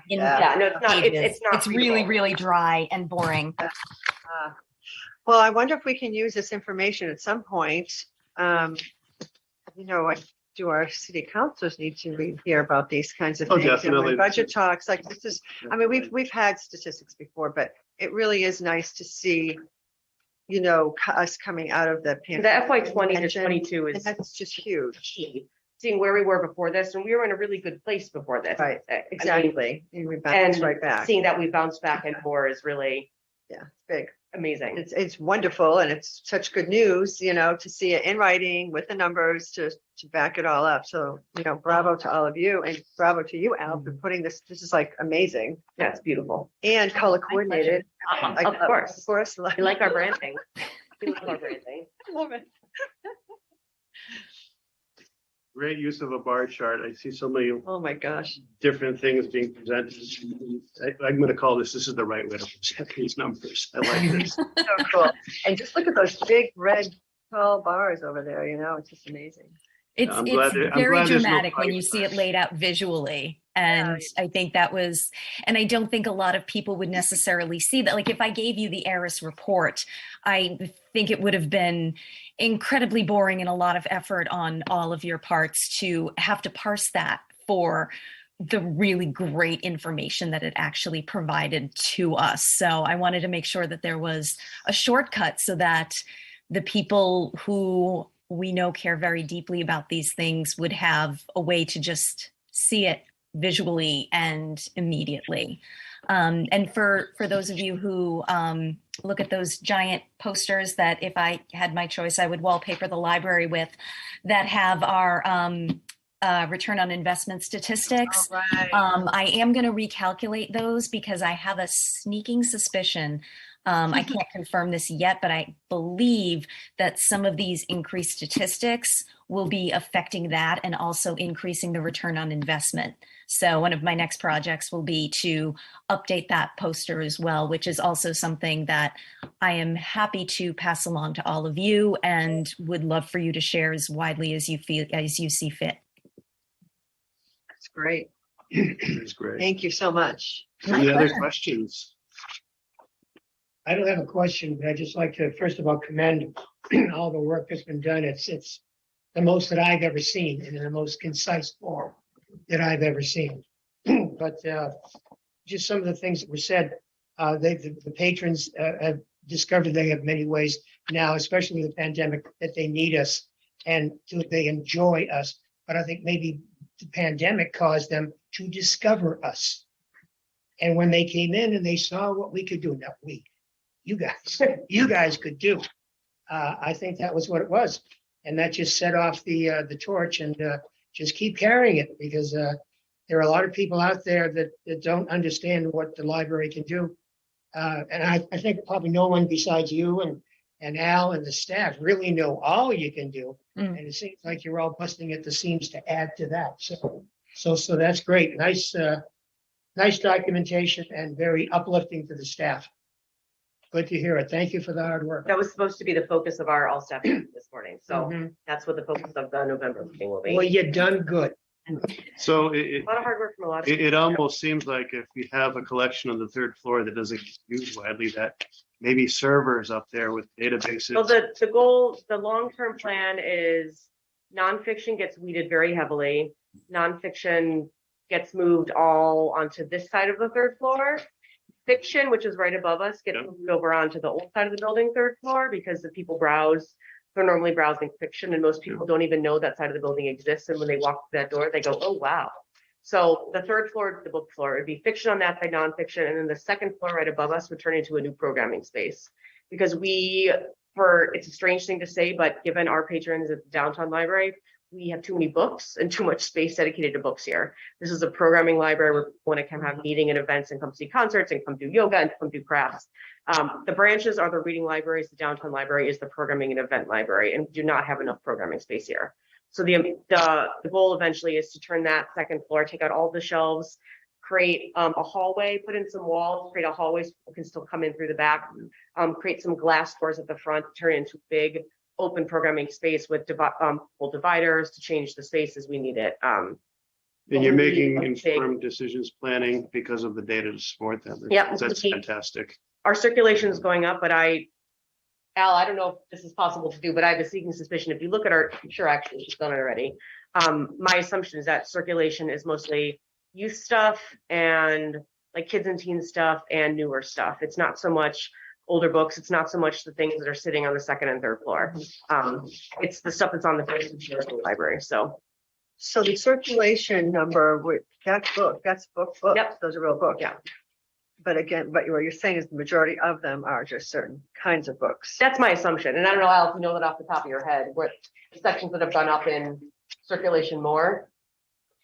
In Yeah, no, it's not. It's not. It's really, readable. really dry and boring. Well, I wonder if we can use this information at some point. Do our city councilors need to hear about these kinds of Oh, things? And when definitely. budget talks, like this is, I mean, we've had statistics before, but it really is nice to see, us coming out of the The pandemic. FY 20 to Mention, 22 And is that's just huge. key. Seeing where we were before this, and we were in a really good place before this. Right, I mean, exactly. And we bounce and right back. seeing that we bounced back and more is really Yeah, it's big. amazing. It's wonderful and it's such good news, to see it in writing with the numbers to back it all up. So, bravo to all of you and bravo to you, Al, for putting this. This is like amazing Yeah, it's beautiful. and color coordinated. Of course. Of course. We like our branding. We love our branding. Love it. Great use of a bar chart. I see so many Oh, my gosh. different things being presented. I'm going to call this is the right way to present these numbers. I like this. So cool. And just look at those big red tall bars over there, it's just amazing. It's I'm glad very there's no dramatic when fight. you see it laid out visually. And I think and I don't think a lot of people would necessarily see that. Like if I gave you the ARIS report, I think it would have been incredibly boring and a lot of effort on all of your parts to have to parse that for the really great information that it actually provided to us. So I wanted to make sure that there was a shortcut so that the people who we know care very deeply about these things would have a way to just see it visually and immediately. And for those of you who look at those giant posters that if I had my choice, I would wallpaper the library with, that have our return on investment statistics. All right. I am going to recalculate those because I have a sneaking suspicion. I can't confirm this yet, but I believe that some of these increased statistics will be affecting that and also increasing the return on investment. So one of my next projects will be to update that poster as well, which is also something that I am happy to pass along to all of you and would love for you to share as widely as you see fit. That's great. It's great. Thank you so much. My Any other pleasure. questions? I don't have a question, but I'd just like to, first of all, commend all the work that's been done. It's the most that I've ever seen and in the most concise form that I've ever seen. But just some of the things that were said, the patrons have discovered they have many ways now, especially with the pandemic, that they need us and they enjoy us. But I think maybe the pandemic caused them to discover us. And when they came in and they saw what we could do, not we, you guys could do. I think that was what it was. And that just set off the torch and just keep carrying it, because there are a lot of people out there that don't understand what the library can do. And I think probably no one besides you and Al and the staff really know all you can do. Mm. And it seems like you're all busting at the seams to add to that. So that's great. Nice documentation and very uplifting to the staff. Good to hear it. Thank you for the hard work. That was supposed to be the focus of our all staff meeting this morning. So Mhm. that's what the focus of the November meeting will be. Well, you done good. So A lot of hard work from a lot of. it almost seems like if you have a collection on the third floor that doesn't get used widely, that maybe servers up there with databases. Well, the goal, the long-term plan is nonfiction gets weeded very heavily. Nonfiction gets moved all onto this side of the third floor. Fiction, which is right above us, gets Yep. moved over onto the old side of the building, third floor, because the people browse. They're normally browsing fiction, and most people don't even know that side of the building exists. And when they walk through that door, they go, "Oh wow!" So the third floor, the book floor, it'd be fiction on that side, nonfiction, and then the second floor right above us would turn into a new programming space, because it's a strange thing to say, but given our patrons at the downtown library, we have too many books and too much space dedicated to books here. This is a programming library where people want to come have meeting and events and come see concerts and come do yoga and come do crafts. The branches are the reading libraries. The downtown library is the programming and event library, and we do not have enough programming space here. So the goal eventually is to turn that second floor, take out all the shelves, create a hallway, put in some walls, create a hallway so people can still come in through the back, create some glass doors at the front, turn it into big open programming space with dividers to change the space as we need it. And you're making big- informed decisions planning because of the data to support them. Yeah. That's fantastic. Our circulation is going up, but Al, I don't know if this is possible to do, but I have a sneaking suspicion. If you look at I'm sure actually she's done it already. My assumption is that circulation is mostly youth stuff and like kids and teens stuff and newer stuff. It's not so much older books. It's not so much the things that are sitting on the second and third floor. It's the stuff that's on the first and third floor library. So So the circulation number, that's book. Yep. Those are real books. Yeah. But again, what you're saying is the majority of them are just certain kinds of books. that's my assumption. And I don't know, Al, if you know that off the top of your head, what the sections that have gone up in circulation more.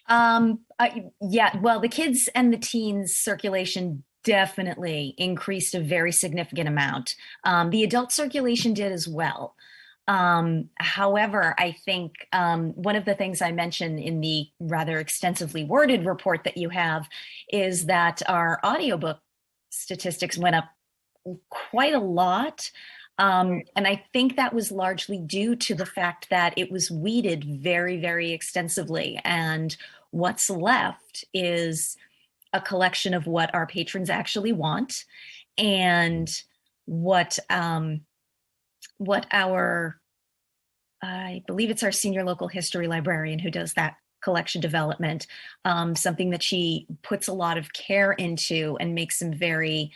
Yeah, well, the kids and the teens circulation definitely increased a very significant amount. The adult circulation did as well. However, I think one of the things I mentioned in the rather extensively worded report that you have is that our audiobook statistics went up quite a lot. And I think that was largely due to the fact that it was weeded very, very extensively. And what's left is a collection of what our patrons actually want and what our, I believe it's our senior local history librarian who does that collection development, something that she puts a lot of care into and makes some very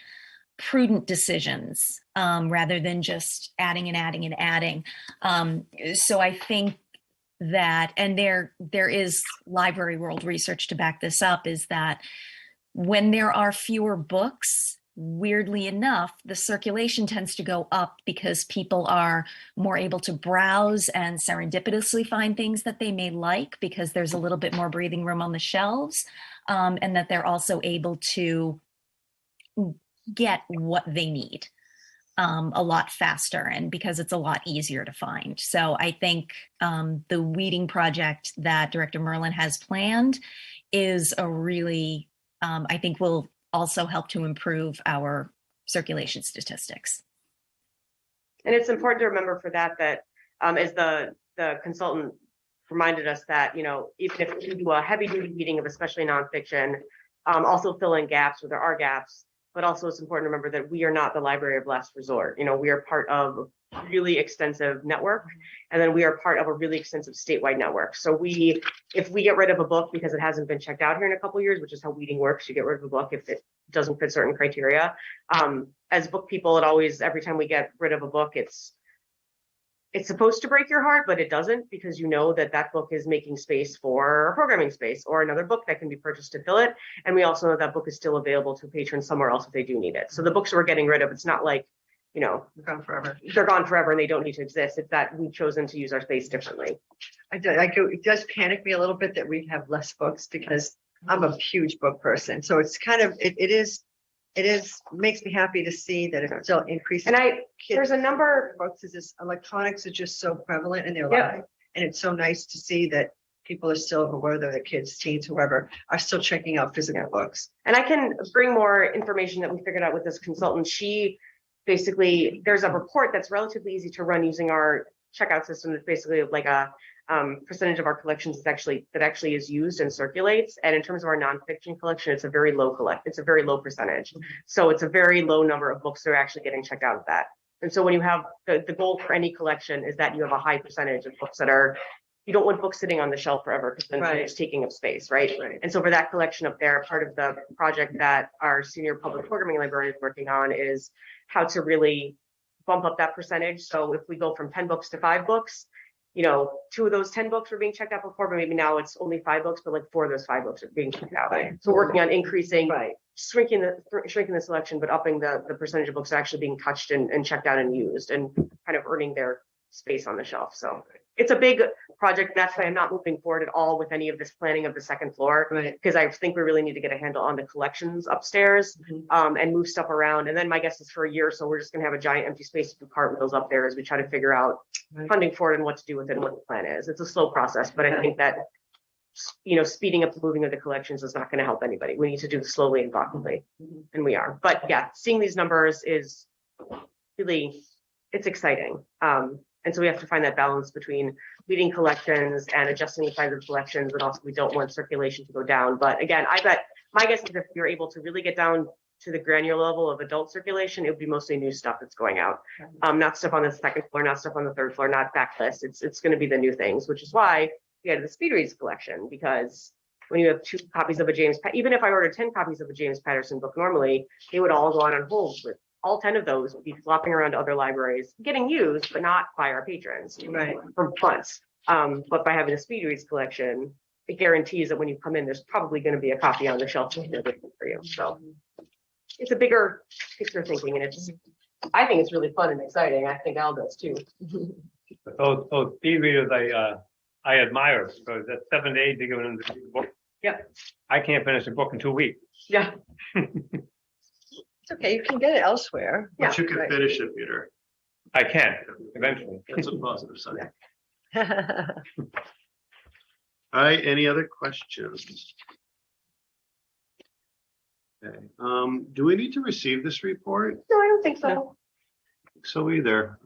prudent decisions rather than just adding and adding and adding. So I think that, and there is library world research to back this up, is that when there are fewer books, weirdly enough, the circulation tends to go up because people are more able to browse and serendipitously find things that they may like because there's a little bit more breathing room on the shelves, and that they're also able to get what they need a lot faster, and because it's a lot easier to find. So I think the weeding project that Director Merlin has planned is a really, I think will also help to improve our circulation statistics. And it's important to remember for that, as the consultant reminded us that, even if we do a heavy duty reading of especially nonfiction, also fill in gaps where there are gaps, but also it's important to remember that we are not the library of last resort. We are part of a really extensive network, and then we are part of a really extensive statewide network. So if we get rid of a book because it hasn't been checked out here in a couple of years, which is how weeding works, you get rid of a book if it doesn't fit certain criteria. As book people, every time we get rid of a book, it's supposed to break your heart, but it doesn't, because that book is making space for a programming space or another book that can be purchased to fill it. And we also know that book is still available to patrons somewhere else if they do need it. So the books we're getting rid of, it's not like, They're gone forever. they're gone forever and they don't need to exist. It's that we've chosen to use our space differently. It does panic me a little bit that we have less books because I'm a huge book person. So it's kind of, makes me happy to see that it's still increasing. And there's a number. Books is just, electronics are just so prevalent in their Yep. life. And it's so nice to see that people are still, whether they're kids, teens, whoever, are still checking out physical books. And I can bring more information that we figured out with this consultant. There's a report that's relatively easy to run using our checkout system. That's basically like a percentage of our collections that actually is used and circulates. And in terms of our nonfiction collection, it's a very low percentage. So it's a very low number of books that are actually getting checked out of that. And so when you have the goal for any collection is that you have a high percentage of books you don't want books sitting on the shelf forever because then it's taking up space, right? And so for that collection up there, part of the project that our senior public programming librarian is working on is how to really bump up that percentage. So if we go from 10 books to 5 books, 2 of those 10 books were being checked out before, but maybe now it's only 5 books, but like 4 of those 5 books are being checked out. Right. So we're working on increasing, shrinking the selection, but upping the percentage of books actually being touched and checked out and used and kind of earning their space on the shelf. So it's a big project. That's why I'm not moving forward at all with any of this planning of the second floor, because I think we really need to get a handle on the collections upstairs and move stuff around. And then my guess is for a year or so, we're just going to have a giant empty space with cartwheels up there as we try to figure out funding for it and what to do with it and what the plan is. It's a slow process, but I think that, speeding up the moving of the collections is not going to help anybody. We need to do it slowly and thoughtfully, and we are. But yeah, seeing these numbers is really, it's exciting. And so we have to find that balance between leading collections and adjusting the size of collections, but also we don't want circulation to go down. But again, I bet my guess is if you're able to really get down to the granular level of adult circulation, it would be mostly new stuff that's going out. Not stuff on the second floor, not stuff on the third floor, not backlist. It's going to be the new things, which is why we had the speed reads collection, because when you have 2 copies of a even if I ordered 10 copies of a James Patterson book normally, they would all go on hold with all 10 of those would be flopping around to other libraries, getting used, but not by our patrons for months. But by having a speed reads collection, it guarantees that when you come in, there's probably going to be a copy on the shelf for you. So it's a bigger picture thinking, and I think it's really fun and exciting. I think Al does too. Those speed readers I admire, because that's 7 to 8 to give them the book. Yeah. I can't finish a book in 2 weeks. Yeah. It's okay, you can get it elsewhere. But you can finish it, Peter. I can eventually. That's a positive sign. Yeah. All right, any other questions? Okay, do we need to receive this report? No, I don't think so. So either.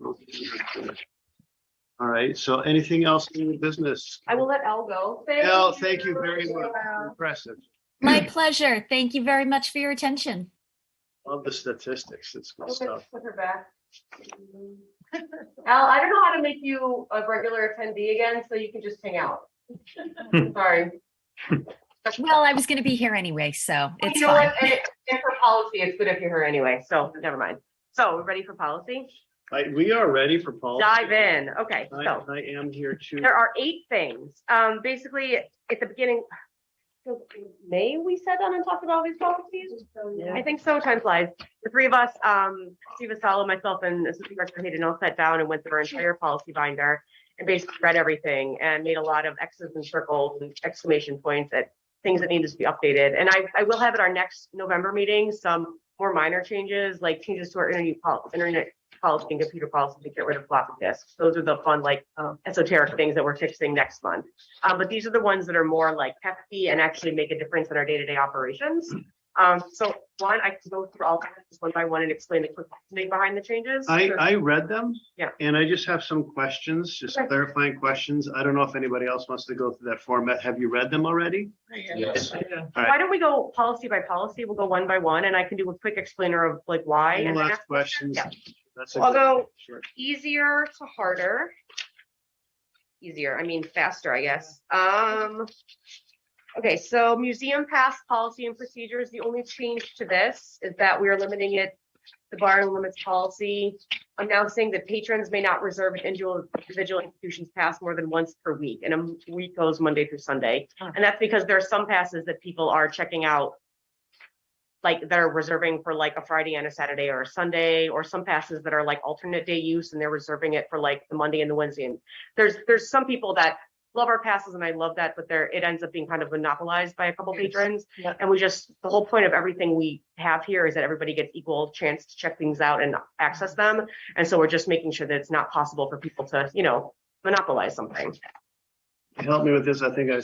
All right, so anything else in the business? I will let Al go. Al, thank you very much. Impressive. My pleasure. Thank you very much for your attention. Love the statistics. It's good stuff. Put her back. Al, I don't know how to make you a regular attendee again, so you can just hang out. Sorry. Well, I was going to be here anyway, so it's You know fine. what? And for policy, it's good if you're here anyway, so never mind. So we're ready for policy? We are ready for policy. Dive in. Okay, so I am here too. there are 8 things. Basically, at the beginning, May we sat down and talked about all these policies? Yeah. I think so. Time flies. The 3 of us, Steve Asala, myself, and Assistant Director Hayden all sat down and went through our entire policy binder and basically read everything and made a lot of X's and circles and exclamation points at things that needed to be updated. And I will have at our next November meeting some more minor changes, like changes to our internet policy and computer policy to get rid of floppy disks. Those are the fun, like esoteric things that we're fixing next month. But these are the ones that are more like hefty and actually make a difference in our day-to-day operations. So one, I can go through all of this one by one and explain the quick reasoning behind the changes. I read them. Yeah. And I just have some questions, just Okay. clarifying questions. I don't know if anybody else wants to go through that format. Have you read them already? Yes. Why don't we go policy by policy? We'll go one by one, and I can do a quick explainer of like why. We'll and then ask questions. Yeah. That's a I'll good- go sure. easier to harder. Easier, I mean faster, I guess. Okay, so museum pass policy and procedures. The only change to this is that we are limiting it, the bar and limits policy, announcing that patrons may not reserve an individual institution's pass more than once per week, and a week goes Monday through Sunday. And that's because there are some passes that people are checking out, like they're reserving for like a Friday and a Saturday or a Sunday, or some passes that are like alternate day use and they're reserving it for like the Monday and the Wednesday. And there's some people that love our passes and I love that, but it ends up being kind of monopolized by a couple patrons. Yep. And the whole point of everything we have here is that everybody gets equal chance to check things out and access them. And so we're just making sure that it's not possible for people to, monopolize something. Help me with this. I think I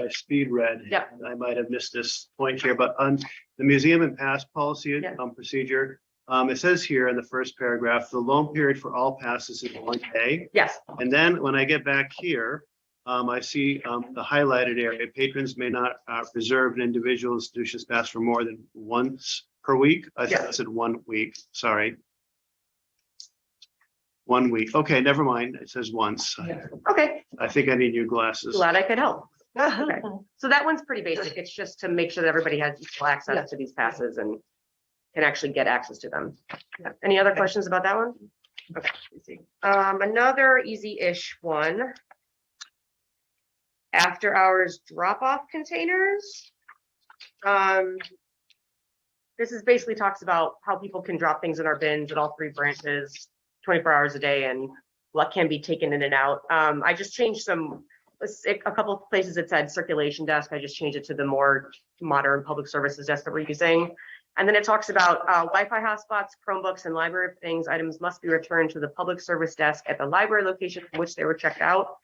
speed read. Yep. I might have missed this point here, but on the museum and pass policy Yeah. procedure, it says here in the first paragraph, the loan period for all passes is 1 day. Yes, And then when I get back here, I see the highlighted area. Patrons may not reserve an individual institution's pass for more than once per week. I thought it said 1 week. Sorry. 1 week. Okay, never mind. It says once. okay, I think I need new glasses. glad I could help. Okay. So that one's pretty basic. It's just to make sure that everybody has equal access to these passes and can actually get access to them. Any other questions about that one? Okay, let's see. Another easy-ish one. After hours drop-off containers. This is basically talks about how people can drop things in our bins at all 3 branches, 24 hours a day, and what can be taken in and out. I just changed a couple of places it said circulation desk. I just changed it to the more modern public services desk that we're using. And then it talks about Wi-Fi hotspots, Chromebooks, and library things. Items must be returned to the public service desk at the library location from which they were checked out.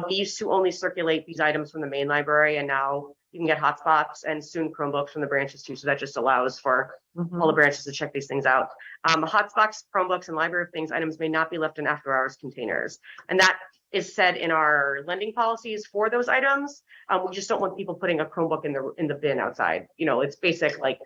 We used to only circulate these items from the main library, and now you can get hotspots and soon Chromebooks from the branches too. So that just allows for all the branches to check these things out. Hotspots, Chromebooks, and library of things items may not be left in after hours containers. And that is said in our lending policies for those items. We just don't want people putting a Chromebook in the bin outside. It's basic, like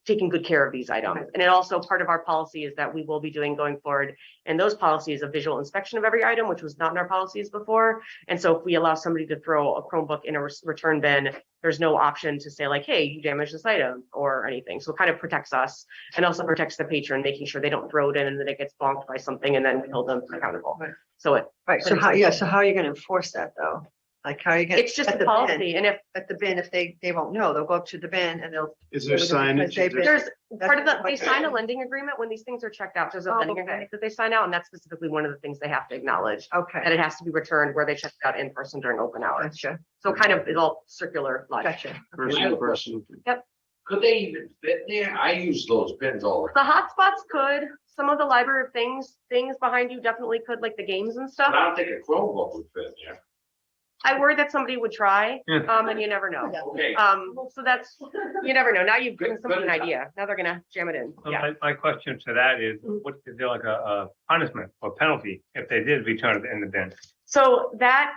taking good care of these items. And it also, part of our policy is that we will be doing going forward, and those policies, a visual inspection of every item, which was not in our policies before. And so if we allow somebody to throw a Chromebook in a return bin, there's no option to say like, hey, you damaged this item or anything. So it kind of protects us and also protects the patron, making sure they don't throw it in and then it gets bonked by something and then we hold them accountable. Right. So Right, so how are you gonna enforce that though? Like how are you gonna? it's just at a the bin- policy. And if At the bin, if they won't know, they'll go up to the bin and they'll. Is there Because signage? they've Is there- been- there's part of That's they what- sign a lending agreement when these things are checked out. There's a lending okay. agreement that they sign out, and that's specifically one of the things they have to acknowledge, that Okay, it has to be returned where they checked it out in person during open hours. gotcha, So kind of it's all circular logic. gotcha. Person to person. Could they even fit there? I use those bins all the The time. hotspots could, some of the library of things behind you definitely could, like the games and But stuff. I don't think a Chromebook would fit there. I worry that somebody would try, Yeah. and you never know. Okay. So that's, you never know. Now you've given Good- somebody an good. idea. Now they're gonna jam it in. So Yeah. my question to that is, what is there like a punishment or penalty if they did return it in the bin? So that,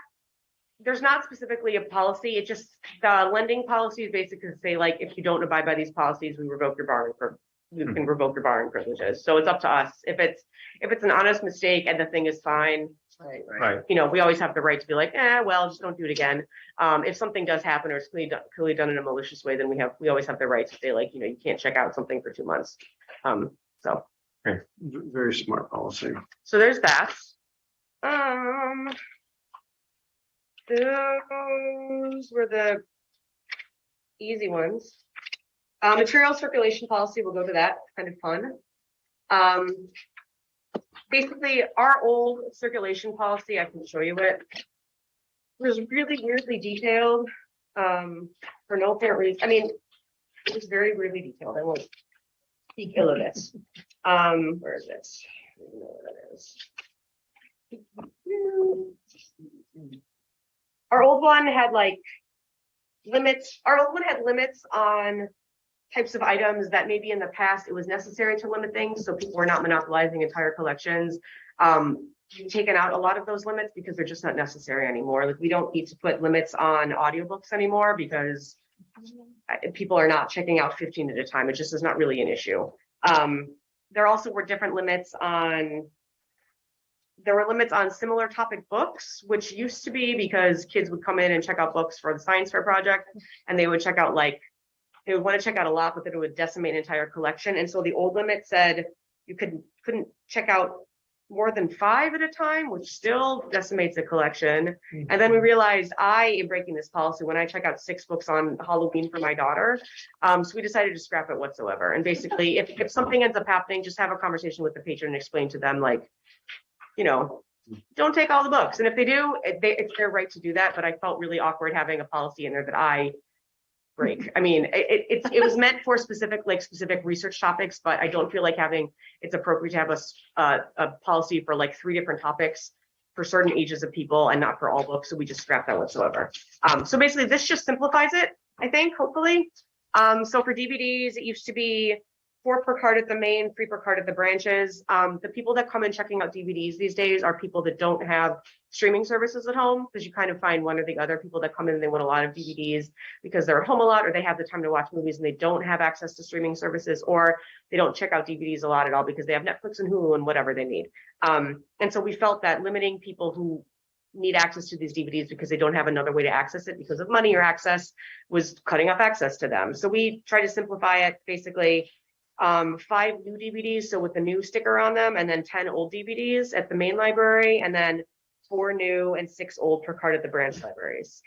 there's not specifically a policy. It just, the lending policies basically say like, if you don't abide by these policies, we revoke your borrowing you can revoke your borrowing privileges. So it's up to us. If it's an honest mistake and the thing is fine, Right. we always have the right to be like, well, just don't do it again. If something does happen or it's clearly done in a malicious way, then we always have the right to say like, you can't check out something for 2 months. So Very smart policy. there's that. Those were the easy ones. Material circulation policy, we'll go to that, kind of fun. Basically, our old circulation policy, I can show you it, was really weirdly detailed, for no apparent reason. I mean, it was very weirdly detailed. I won't speak ill of it. Where is it? don't even know where that is. Our old one had like limits. Our old one had limits on types of items that maybe in the past it was necessary to limit things, so people were not monopolizing entire collections. We've taken out a lot of those limits because they're just not necessary anymore. Like we don't need to put limits on audiobooks anymore because people are not checking out 15 at a time. It just is not really an issue. There also were different limits on. There were limits on similar topic books, which used to be because kids would come in and check out books for the science fair project, and they would check out like they would want to check out a lot, but then it would decimate an entire collection. And so the old limit said you couldn't check out more than 5 at a time, which still decimates the collection. And then we realized I am breaking this policy when I check out 6 books on Halloween for my daughter. So we decided to scrap it whatsoever. And basically, if something ends up happening, just have a conversation with the patron and explain to them, like, you know, don't take all the books. And if they do, it's their right to do that. But I felt really awkward having a policy in there that I break. I mean, it was meant for specific research topics, but I don't feel like it's appropriate to have a policy for like 3 different topics for certain ages of people and not for all books. So we just scrapped that whatsoever. So basically this just simplifies it, I think, hopefully. So for DVDs, it used to be 4 per card at the main, 3 per card at the branches. The people that come in checking out DVDs these days are people that don't have streaming services at home, because you kind of find one or the other. People that come in and they want a lot of DVDs because they're at home a lot, or they have the time to watch movies and they don't have access to streaming services, or they don't check out DVDs a lot at all because they have Netflix and Hulu and whatever they need. And so we felt that limiting people who need access to these DVDs because they don't have another way to access it because of money or access was cutting off access to them. So we try to simplify it, basically 5 new DVDs, so with the new sticker on them, and then 10 old DVDs at the main library, and then 4 new and 6 old per card at the branch libraries.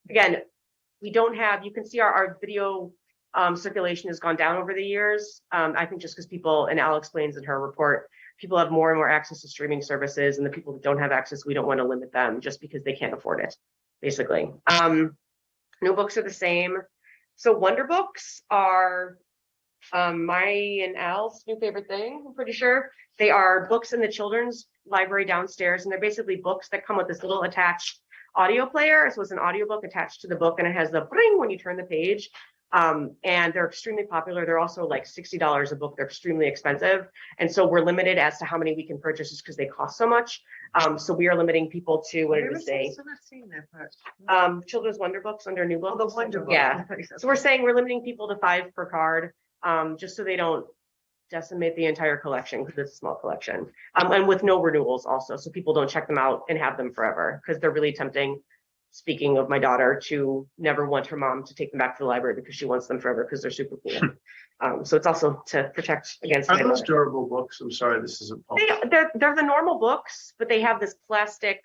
Again, we don't have, you can see our video circulation has gone down over the years. I think just because people, and Al explains in her report, people have more and more access to streaming services, and the people that don't have access, we don't want to limit them just because they can't afford it, basically. New books are the same. So Wonder Books are my and Al's new favorite thing, I'm pretty sure. They are books in the children's library downstairs, and they're basically books that come with this little attached audio player. So it's an audiobook attached to the book, and it has the bling when you turn the page. And they're extremely popular. They're also like $60 a book. They're extremely expensive. And so we're limited as to how many we can purchase just because they cost so much. So we are limiting people to, what did we say? Still not seeing that part. Children's Wonder Books under new books. Oh, the Wonder Book. Yeah. So we're saying we're limiting people to 5 per card. Just so they don't decimate the entire collection, because it's a small collection, and with no renewals also, so people don't check them out and have them forever, because they're really tempting, speaking of my daughter, to never want her mom to take them back to the library because she wants them forever because they're super cool. So it's also to protect against. Are those durable books? I'm sorry, this isn't public. They're the normal books, but they have this plastic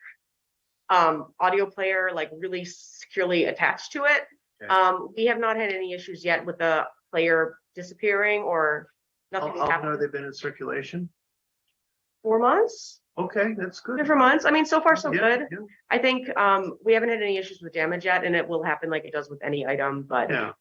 audio player like really securely attached to it. Okay. We have not had any issues yet with the player disappearing or nothing. How long have they been in circulation? 4 months, Okay, that's good. different months. I mean, so far so Yeah, good. yeah, I think we haven't had any issues with damage yet, and it will happen like it does with any item. But yeah.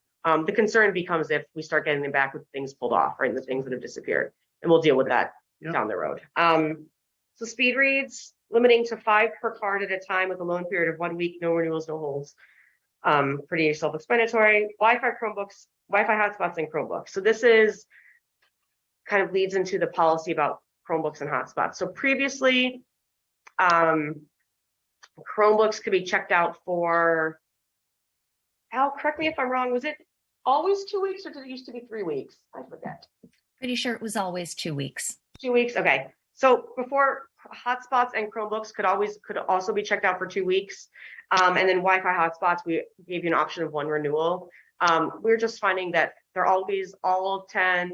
the concern becomes if we start getting them back with things pulled off, right? The things that have disappeared, and we'll deal with that Yeah. down the road. So speed reads, limiting to 5 per card at a time with a loan period of 1 week, no renewals, no holds. Pretty self-explanatory. Wi-Fi hotspots and Chromebooks. So this is kind of leads into the policy about Chromebooks and hotspots. So previously, Chromebooks could be checked out for, Al, correct me if I'm wrong, was it always 2 weeks, or did it used to be 3 weeks? I forget. Pretty sure it was always 2 weeks. 2 weeks, okay. So before, hotspots and Chromebooks could also be checked out for 2 weeks. And then Wi-Fi hotspots, we gave you an option of 1 renewal. We're just finding that they're always, all 10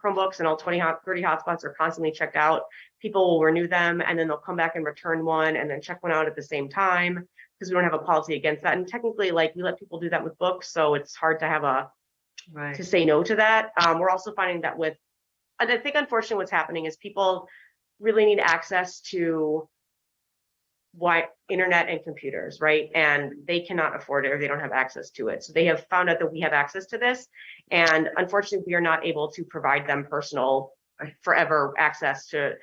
Chromebooks and all 30 hotspots are constantly checked out. People will renew them, and then they'll come back and return one and then check one out at the same time, because we don't have a policy against that. And technically, like, we let people do that with books, so it's hard to have to say no to that. We're also finding that and I think unfortunately what's happening is people really need access to internet and computers, right? And they cannot afford it, or they don't have access to it. So they have found out that we have access to this. And unfortunately, we are not able to provide them personal forever access to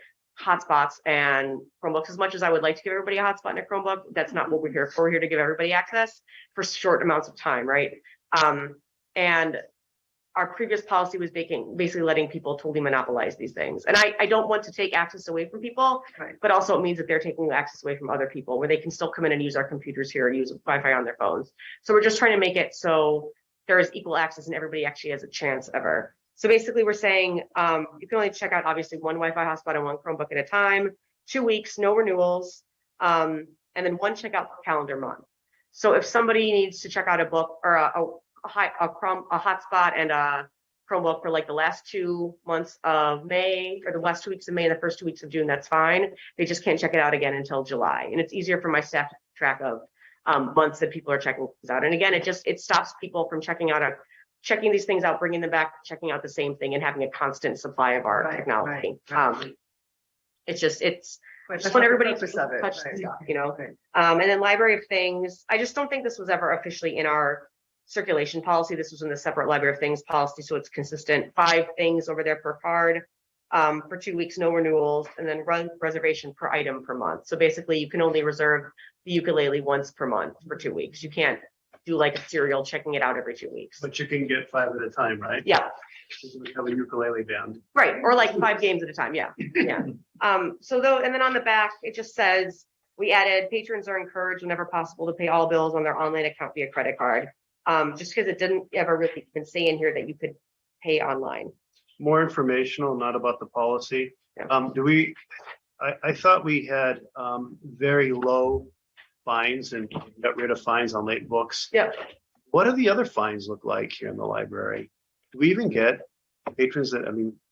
hotspots and Chromebooks. As much as I would like to give everybody a hotspot and a Chromebook, that's not what we're here for. We're here to give everybody access for short amounts of time, right? And our previous policy was basically letting people totally monopolize these things. And I don't want to take access away from people, Right. but also it means that they're taking access away from other people where they can still come in and use our computers here and use Wi-Fi on their phones. So we're just trying to make it so there is equal access and everybody actually has a chance ever. So basically we're saying you can only check out obviously one Wi-Fi hotspot and one Chromebook at a time, 2 weeks, no renewals, and then one checkout per calendar month. So if somebody needs to check out a book or a hotspot and a Chromebook for like the last 2 months of May or the last 2 weeks of May and the first 2 weeks of June, that's fine. They just can't check it out again until July. And it's easier for my staff to keep track of months that people are checking things out. And again, it stops people from checking these things out, bringing them back, checking out the same thing and having a constant supply of our Right, technology. right. It's just Right, just when everybody that's the purpose of it, touch right. stuff, you know. Right. And then library of things, I just don't think this was ever officially in our circulation policy. This was in the separate library of things policy, so it's consistent. 5 things over there per card for 2 weeks, no renewals, and then reservation per item per month. So basically, you can only reserve the ukulele once per month for 2 weeks. You can't do like a serial checking it out every 2 weeks. But you can get 5 at a time, right? Yeah, We have a ukulele band. right, or like 5 games at a time. Yeah, yeah. So though, and then on the back it just says we added patrons are encouraged whenever possible to pay all bills on their online account via credit card. Just because it didn't ever really even say in here that you could pay online. More informational, not about the policy. Yeah. I thought we had very low fines and got rid of fines on late books. Yeah. What do the other fines look like here in the library? Do we even get patrons that,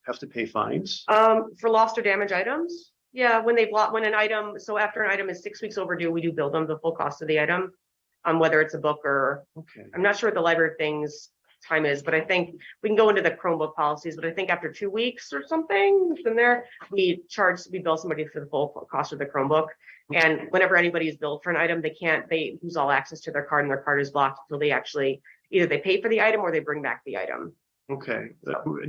have to pay fines? For lost or damaged items. Yeah, when an item, so after an item is 6 weeks overdue, we do bill them the full cost of the item. Whether it's a book or, Okay. I'm not sure what the library of things time is, but I think we can go into the Chromebook policies, but I think after 2 weeks or something, then we bill somebody for the full cost of the Chromebook. And whenever anybody is billed for an item, they lose all access to their card and their card is blocked until they actually, either they pay for the item or they bring back the item. Okay,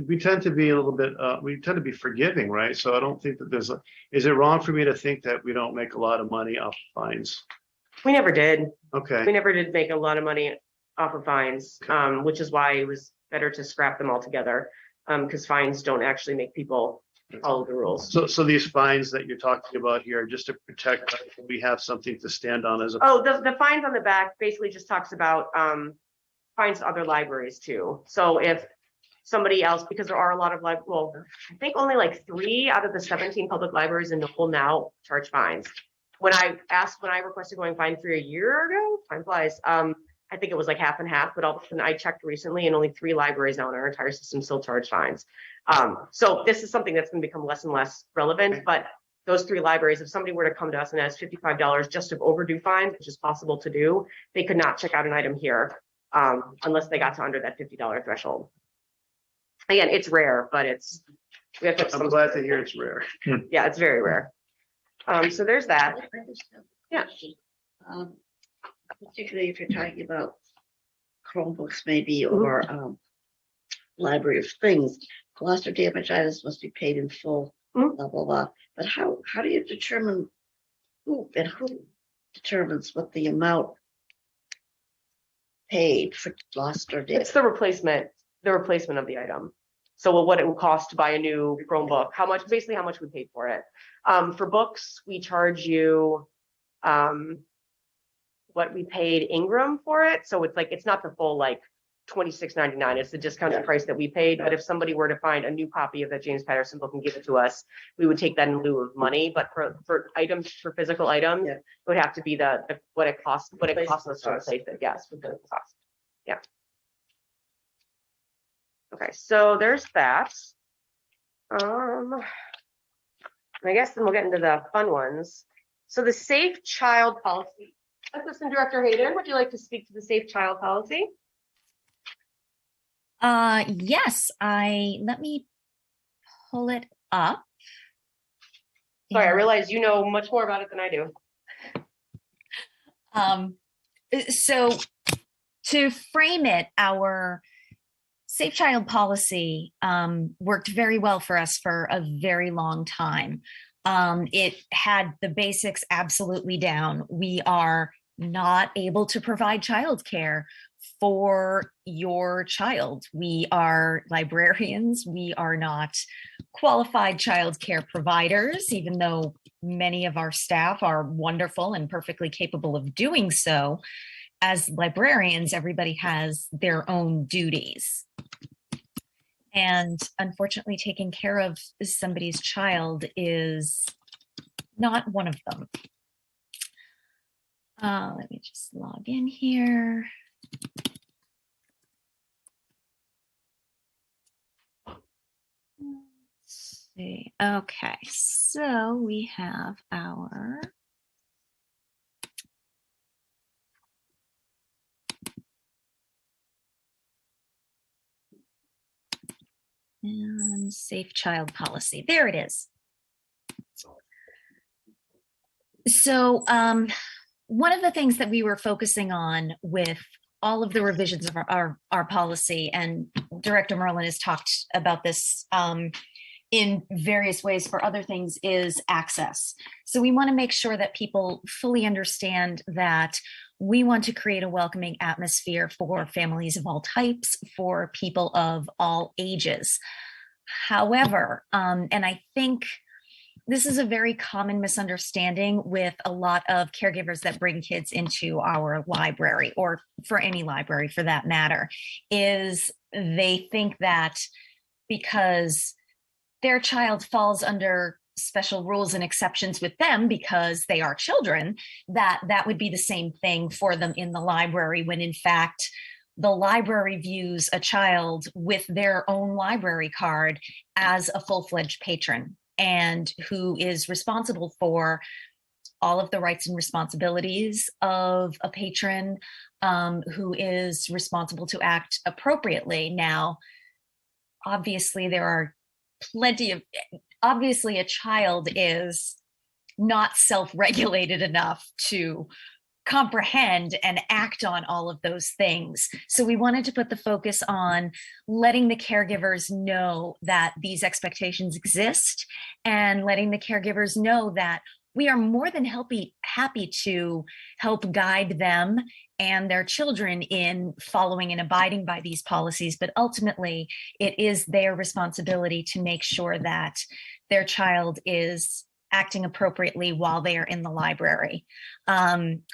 we tend to be a little bit, we tend to be forgiving, right? So I don't think that is it wrong for me to think that we don't make a lot of money off fines? We never did. Okay. We never did make a lot of money off of fines, which is why it was better to scrap them altogether, because fines don't actually make people follow the rules. So these fines that you're talking about here, just to protect, us, we have something to stand on as a. Oh, the fines on the back basically just talks about fines to other libraries too. So if somebody else, because there are a lot of I think only like 3 out of the 17 public libraries in Noble now charge fines. When I requested going fine free a year ago, time flies. I think it was like half and half, but all of a sudden I checked recently and only 3 libraries now in our entire system still charge fines. So this is something that's going to become less and less relevant, but those 3 libraries, if somebody were to come to us and ask $55 just of overdue fines, which is possible to do, they could not check out an item here unless they got to under that $50 threshold. Again, it's rare, but we have to have I'm glad to hear it's rare. Yeah, it's very rare. So there's that. Yeah. Particularly if you're talking about Chromebooks maybe, or library of things, lost or damaged items must be paid in full, blah, blah, blah. But how do you determine who determines what the amount paid for lost or damaged? It's the replacement of the item. So what it would cost to buy a new Chromebook, how much we paid for it. For books, we charge you what we paid Ingram for it. So it's not the full like $26.99. It's the discounted price that we paid. But if somebody were to find a new copy of that James Patterson book and give it to us, we would take that in lieu of money. But for physical items, it would have to be what it costs us to replace it. Yes, for the cost. Yeah. Okay, so there's that. I guess then we'll get into the fun ones. So the Safe Child Policy. Assistant Director Hayden, would you like to speak to the Safe Child Policy? Yes, let me pull it up. Sorry, I realize you know much more about it than I do. So to frame it, our Safe Child policy worked very well for us for a very long time. It had the basics absolutely down. We are not able to provide childcare for your child. We are librarians. We are not qualified childcare providers, even though many of our staff are wonderful and perfectly capable of doing so. As librarians, everybody has their own duties. And unfortunately, taking care of somebody's child is not one of them. Let me just log in here. Let's see. Okay, so we have our and safe child policy. There it is. So one of the things that we were focusing on with all of the revisions of our policy, and Director Merlin has talked about this in various ways for other things, is access. So we want to make sure that people fully understand that we want to create a welcoming atmosphere for families of all types, for people of all ages. However, and I think this is a very common misunderstanding with a lot of caregivers that bring kids into our library, or for any library for that matter, is they think that because their child falls under special rules and exceptions with them because they are children, that that would be the same thing for them in the library, when in fact, the library views a child with their own library card as a full-fledged patron, and who is responsible for all of the rights and responsibilities of a patron, who is responsible to act appropriately. Now, obviously, there are plenty of, obviously, a child is not self-regulated enough to comprehend and act on all of those things. So we wanted to put the focus on letting the caregivers know that these expectations exist, and letting the caregivers know that we are more than happy to help guide them and their children in following and abiding by these policies. But ultimately, it is their responsibility to make sure that their child is acting appropriately while they are in the library.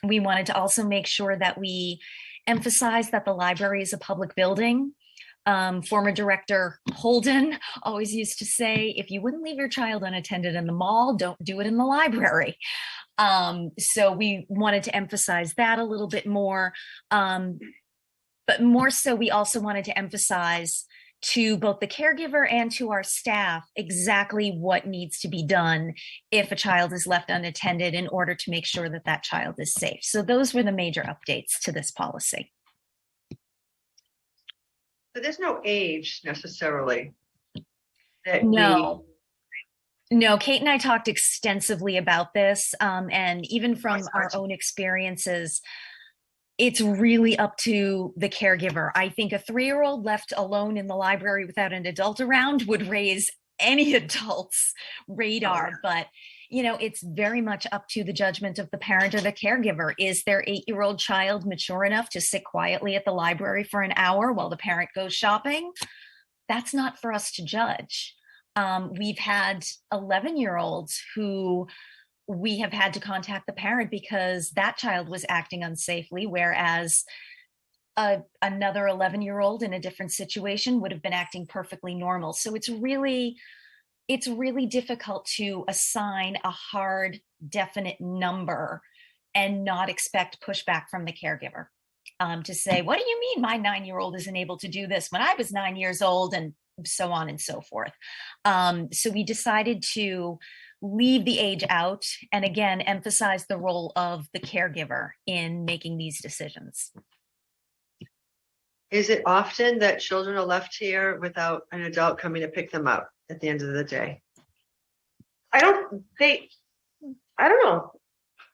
We wanted to also make sure that we emphasize that the library is a public building. Former Director Holden always used to say, if you wouldn't leave your child unattended in the mall, don't do it in the library. So we wanted to emphasize that a little bit more. But more so, we also wanted to emphasize to both the caregiver and to our staff exactly what needs to be done if a child is left unattended, in order to make sure that that child is safe. So those were the major updates to this policy. So there's no age necessarily. No, Kate and I talked extensively about this, and even from our own experiences, it's really up to the caregiver. I think a 3-year-old left alone in the library without an adult around would raise any adult's radar. But, you know, it's very much up to the judgment of the parent or the caregiver. Is their 8-year-old child mature enough to sit quietly at the library for an hour while the parent goes shopping? That's not for us to judge. We've had 11-year-olds who we have had to contact the parent because that child was acting unsafely, whereas another 11-year-old in a different situation would have been acting perfectly normal. So it's really difficult to assign a hard, definite number and not expect pushback from the caregiver. To say, what do you mean my 9-year-old isn't able to do this when I was 9 years old, and so on and so forth. So we decided to leave the age out, and again, emphasize the role of the caregiver in making these decisions. Is it often that children are left here without an adult coming to pick them up at the end of the day? I don't know.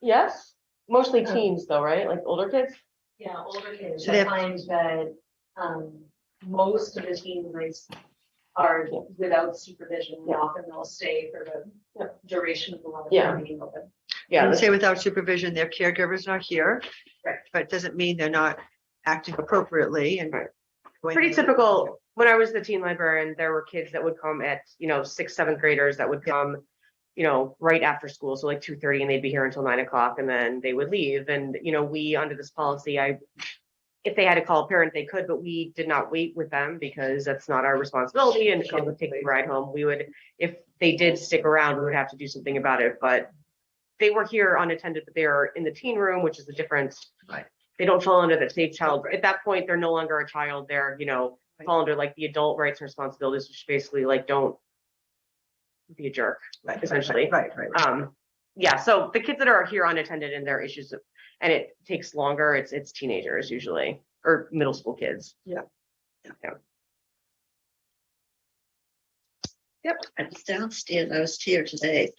Yes, mostly teens though, right? Like older kids? Yeah, older kids. So I they find that most of the team nights are without supervision. Often they'll stay for the duration of the long term being open. When you say without supervision, their caregivers are here. Right. But it doesn't mean they're not acting appropriately and. Right. going- Pretty typical. When I was the teen librarian, there were kids that would come at, 6th, 7th graders that would come, right after school. So like 2:30 and they'd be here until 9 o'clock and then they would leave. And, we, under this policy, if they had to call a parent, they could, but we did not wait with them because that's not our responsibility. And the kid would take the ride home. We would, if they did stick around, we would have to do something about it. But they were here unattended, but they're in the teen room, which is a different. Right. They don't fall under the safe child. At that point, they're no longer a child. They're, fall under like the adult rights and responsibilities, which basically like don't be a jerk, essentially. Right. Yeah, so the kids that are here unattended and their issues, and it takes longer, it's teenagers usually, or middle school kids. I was downstairs, I was here today,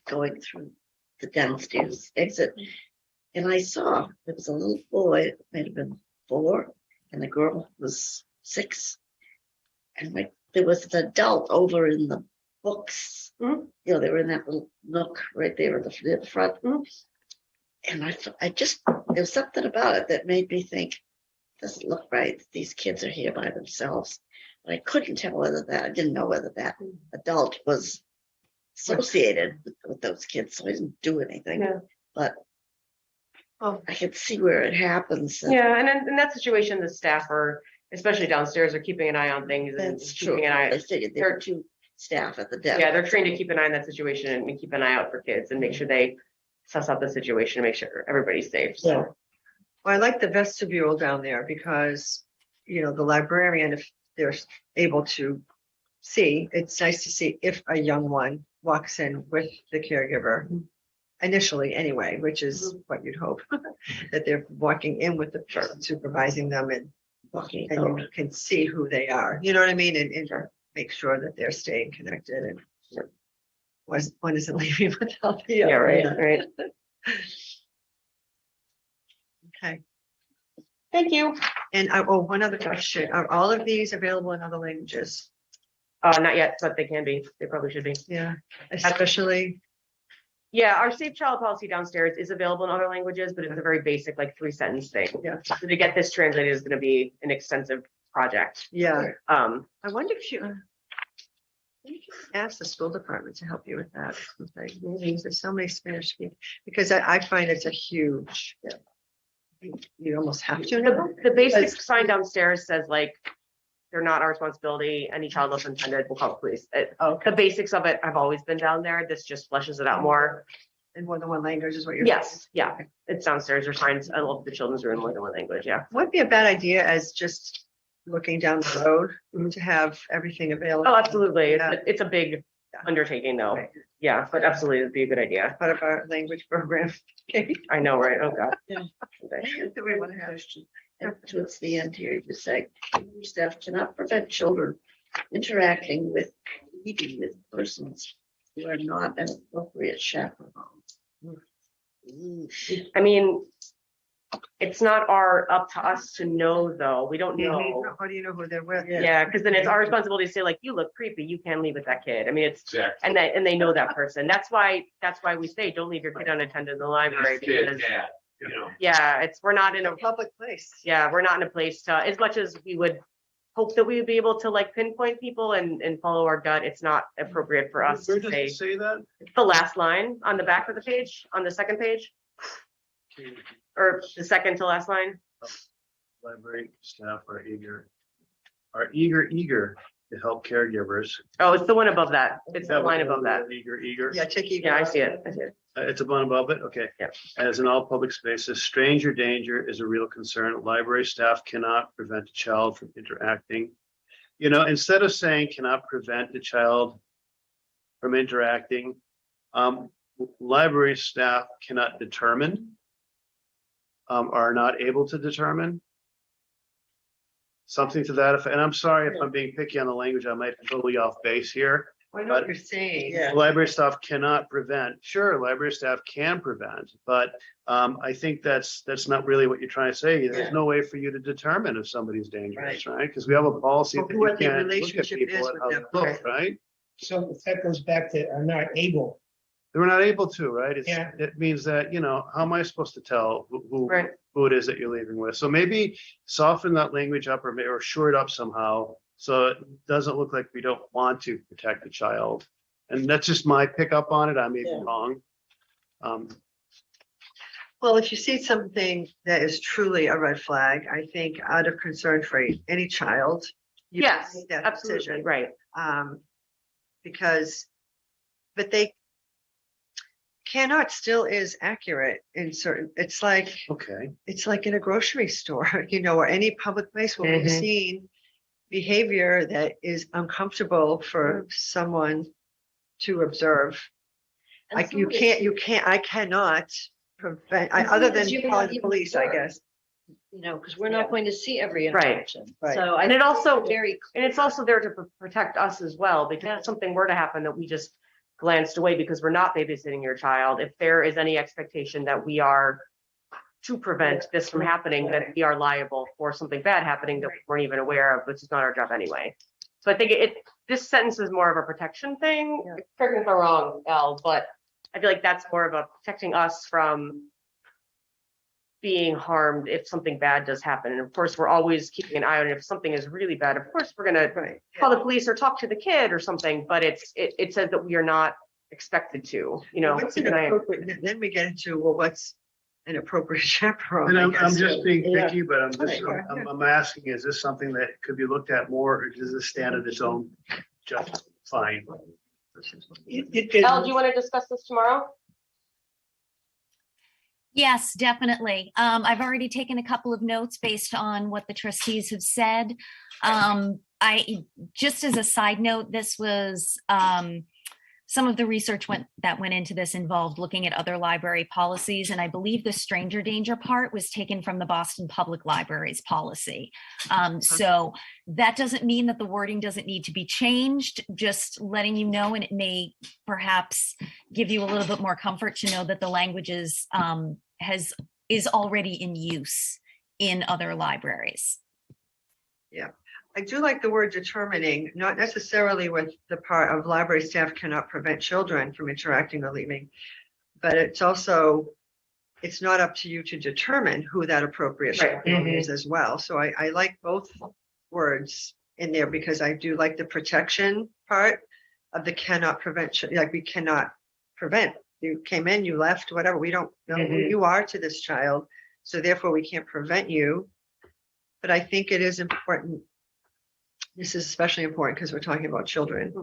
going through the downstairs exit. And I saw there was a little boy, might have been 4, and the girl was 6. And there was an adult over in the books. Mhm. They were in that little nook right there at the front. Mhm. And there was something about it that made me think, doesn't look right. These kids are here by themselves. But I couldn't tell I didn't know whether that adult was associated with those kids, so I didn't do anything. Yeah. But I could see where it happens. Yeah, and in that situation, the staff are, especially downstairs, are keeping an eye on things and That's true. keeping an eye. I figured there were 2 staff at the desk. Yeah, they're trained to keep an eye on that situation and keep an eye out for kids and make sure they suss out the situation and make sure everybody's safe. So. Yeah. Well, I like the vestibule down there because, the librarian, if they're able to see, it's nice to see if a young one walks in with the caregiver. Initially, anyway, which is what you'd hope, that they're walking in with the person supervising them and you can see who they are. You know what I mean? And make sure that they're staying connected and one isn't leaving without the other. Yeah, right. Okay. Thank you. And one other question. Are all of these available in other languages? Not yet, but they can be. They probably should be. Yeah, especially. Yeah, our safe child policy downstairs is available in other languages, but it's a very basic, like 3-sentence thing. Yeah. So to get this translated is going to be an extensive project. Yeah. I wonder if you ask the school department to help you with that. Maybe there's so many Spanish speakers, because I find it's a huge. You almost have to. The basic sign downstairs says like, they're not our responsibility. Any child left unattended will call the police. The basics of it have always been down there. This just fleshes it out more. In more than one language is what you're. Yes, yeah. It's downstairs. There's signs. I love the children's room more than one language. Yeah. Wouldn't be a bad idea as just looking down the road to have everything available. Oh, absolutely. Yeah. It's a big undertaking though. Right. Yeah, but absolutely it'd be a good idea. Part of our language program. Okay. I know, right? Oh, God. Do we want to have? And towards the end here, you say, staff cannot prevent children interacting with, meeting with persons who are not an appropriate chaperone. I mean, it's not up to us to know though. We don't know. How do you know who they're with? Yeah, because then it's our responsibility to say like, you look creepy. You can't leave with that kid. I mean, it's, Exactly. and they know that person. That's why we say, don't leave your kid unattended in the library. Because, yeah, we're not in a Public place. Yeah, we're not in a place to, as much as we would hope that we would be able to like pinpoint people and follow our gut, it's not appropriate for us Where to does say it say that? the last line on the back of the page, on the second page, or the second to last line. Library staff are eager to help caregivers. Oh, it's the one above that. It's the line above that. Eager. Yeah, take you. Yeah, I see it. I see it. It's a one above it, okay. Yeah. As in all public spaces, stranger danger is a real concern. Library staff cannot prevent a child from interacting. Instead of saying cannot prevent the child from interacting, library staff cannot determine, are not able to determine. Something to that effect. And I'm sorry if I'm being picky on the language, I might be totally off base here. I know what you're saying. Yeah. Library staff cannot prevent. Sure, library staff can prevent, but I think that's not really what you're trying to say. There's Yeah. no way for you to determine if somebody's dangerous, right? Because we have a policy Or that who you the can't look at relationship people is and with how they them. look, right? So if that goes back to, I'm not able, We're not able to, right? Yeah. It means that, how am I supposed to tell Right. who it is that you're leaving with? So maybe soften that language up or shore it up somehow. So it doesn't look like we don't want to protect the child. And that's just my pickup on it. I may be Yeah. wrong. Well, if you see something that is truly a red flag, I think out of concern for any child. you can Yes, make that absolutely, decision. right. Because, but they cannot still is accurate in certain, it's like in a grocery store, or any public place where we've Mhm. seen behavior that is uncomfortable for someone to observe. And some of it- I cannot prevent, And some other of it than you may calling not the even police, I observe. guess. Because we're not going to see every Right. interaction. Right. So I And it also, very and it's also there to protect us as well, because if something were to happen that we just glanced away because we're not babysitting your child, if there is any expectation that we are to prevent this from happening, then we are liable for something bad happening that we weren't even aware of, which is not our job anyway. So I think this sentence is more of a protection thing. Yeah. Correct me if I'm wrong, Elle, but I feel like that's more of a protecting us from being harmed if something bad does happen. And of course, we're always keeping an eye on it. If something is really bad, of course, we're gonna Right. call the police or talk to the kid or something, but it says that we are not expected to, What's keep an eye on- inappropriate? Then we get into, well, what's an appropriate chaperone? And I I'm guess. just being Yeah. picky, but Okay. I'm asking, is this something that could be looked at more, or does this stand on its own just fine? Elle, do you want to discuss this tomorrow? Yes, definitely. I've already taken a couple of notes based on what the trustees have said. Just as a side note, this was some of the research that went into this involved looking at other library policies, and I believe the stranger danger part was taken from the Boston Public Library's policy. So that doesn't mean that the wording doesn't need to be changed, just letting you know, and it may perhaps give you a little bit more comfort to know that the language is already in use in other libraries. I do like the word determining, not necessarily with the part of library staff cannot prevent children from interacting or leaving, but it's also, it's not up to you to determine who that appropriate Right. chaperone is as well. So I like both words in there because I do like the protection part of the cannot prevent, like we cannot prevent. You came in, you left, whatever. We don't know who you are to this child. So therefore we can't prevent you. But I think it is important. This is especially important because we're talking about children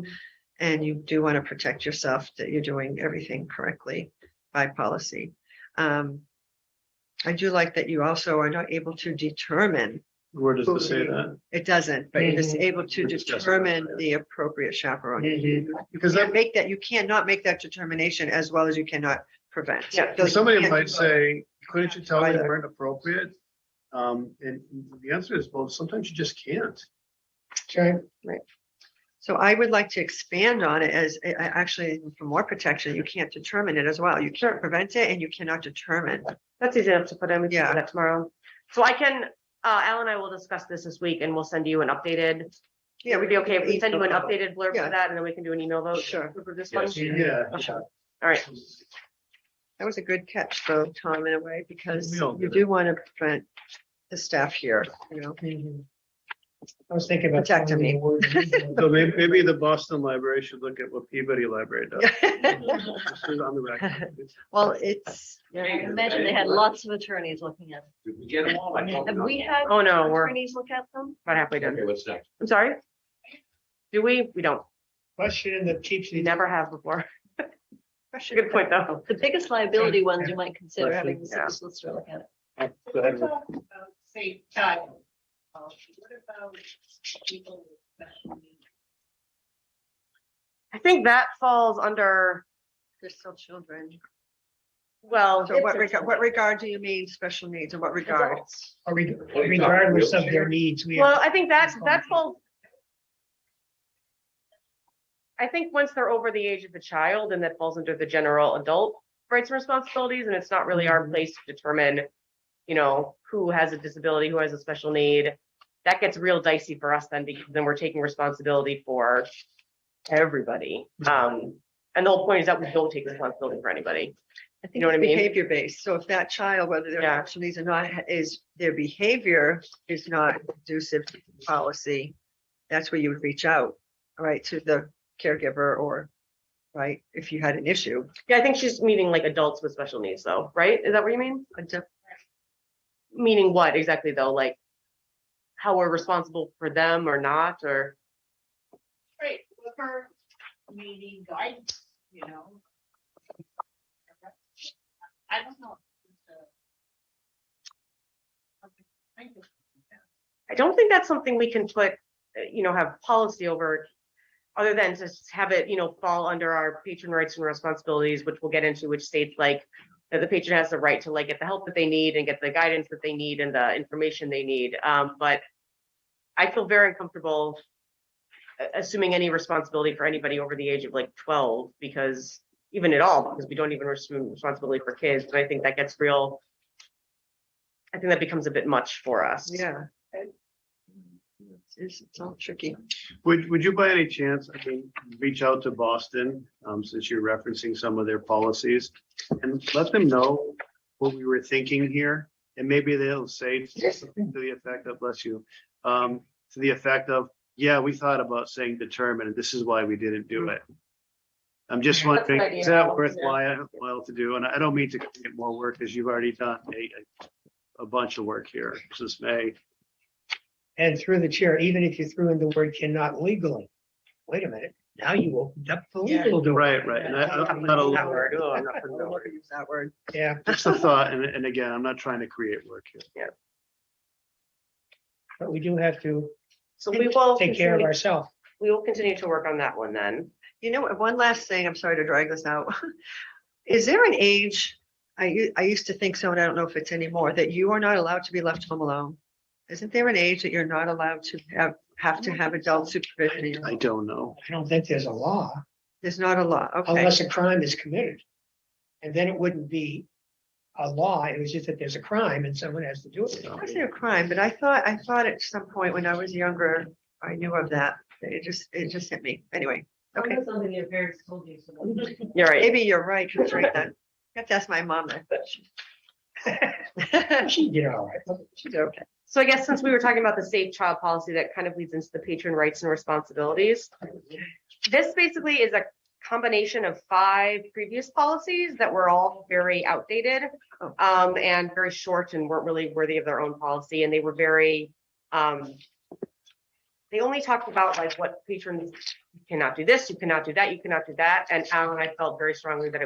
and you do want to protect yourself that you're doing everything correctly by policy. I do like that you also are not able to determine. Where does it say that? It doesn't, but you're just able to determine the appropriate chaperone. Because You cannot make that determination as well as you cannot prevent. Yeah. Because somebody You can't might do both. say, couldn't you tell they Either. weren't appropriate? And the answer is, well, sometimes you just can't. okay, So I would like to expand on it as actually for more protection, you can't determine it as well. You can't prevent it and you cannot determine. That's easy enough to put in. We can Yeah. do that tomorrow. So I can, Al and I will discuss this week and we'll send you an updated. Yeah, Would it be okay if we send you an email. updated blurb Yeah. for that and then we can do an email vote? Sure. For this one? Yes. Yeah. All right. That was a good catch though, Tom, in a way, because We all you did do want to prevent the staff here, I was thinking about. Protecting me. the word. So maybe the Boston Library should look at what Peabody Library does. Just on the record. Well, it's, I imagine they had lots of attorneys looking at it. Did we get them all? I hope Have not. we had Oh, no, we're attorneys look at them? about halfway done. Okay, what's next? I'm sorry? Do we? We don't. Question that keeps We you. never have before. question. Good point, though. The biggest liability ones you might consider having the Yeah. city solicitor look at it. Go ahead. Say child. What about people with special needs? I think that falls under, They're still children. well, So what regard do you mean special needs and what regard? Regardless of their needs, we. well, I think that falls. I think once they're over the age of the child, and that falls under the general adult rights and responsibilities, and it's not really our place to determine, who has a disability, who has a special need. That gets real dicey for us then, because then we're taking responsibility for everybody. And the whole point is that we don't take responsibility for anybody. I think You know what I it's mean? behavior based. So if that child, whether they're Yeah. special needs or not, is their behavior is not conducive to policy, that's where you would reach out, right, to the caregiver or, right, if you had an issue. Yeah, I think she's meaning like adults with special needs though, right? Is that what you mean? Meaning what exactly though? Like how we're responsible for them or not, or? Right, with her meeting guidance, I don't know. Thank you. I don't think that's something we can put, have policy over, other than to have it, fall under our patron rights and responsibilities, which we'll get into, which states like that the patron has the right to like get the help that they need and get the guidance that they need and the information they need. But I feel very uncomfortable assuming any responsibility for anybody over the age of like 12, because even at all, because we don't even assume responsibility for kids. And I think that gets real. I think that becomes a bit much for us. Yeah. It's all tricky. Would you by any chance, reach out to Boston, since you're referencing some of their policies, and let them know what we were thinking here? And maybe they'll say something to the effect of, bless you, to the effect of, yeah, we thought about saying determine, and this is why we didn't do it. I'm just That's a wondering, good is idea. that worthwhile to do? And I don't mean to get more work, because you've already done a bunch of work here since May. And through the chair, even if you threw in the word cannot legally, wait a minute, now you opened up the legal door. Right. And I'm not That alone. word. Oh, I'm not I putting don't that want word. to use that word. Yeah, Just a thought, and again, I'm not trying to create work here. but we do have to So we will take care of continue, ourselves. we will continue to work on that one then. You know, what? One last thing, I'm sorry to drag this out. Is there an age, I used to think so, and I don't know if it's anymore, that you are not allowed to be left home alone? Isn't there an age that you're not allowed to have to have adult supervision? I don't know. I don't think there's a law There's not a law, okay. unless a crime is committed. And then it wouldn't be a law. It was just that there's a crime and someone has to do it. It wasn't a crime, but I thought at some point when I was younger, I knew of that. It just hit me. Anyway, okay. That's something your parents told you. So You're right. Maybe you're right, Katrina. You have to ask my mom that. She did all right. She's okay. So I guess since we were talking about the safe child policy, that kind of leads into the patron rights and responsibilities. This basically is a combination of 5 previous policies that were all very outdated, and very short and weren't really worthy of their own policy. And they were very, they only talked about like what patrons, you cannot do this, you cannot do that, you cannot do that. And Alan, I felt very strongly that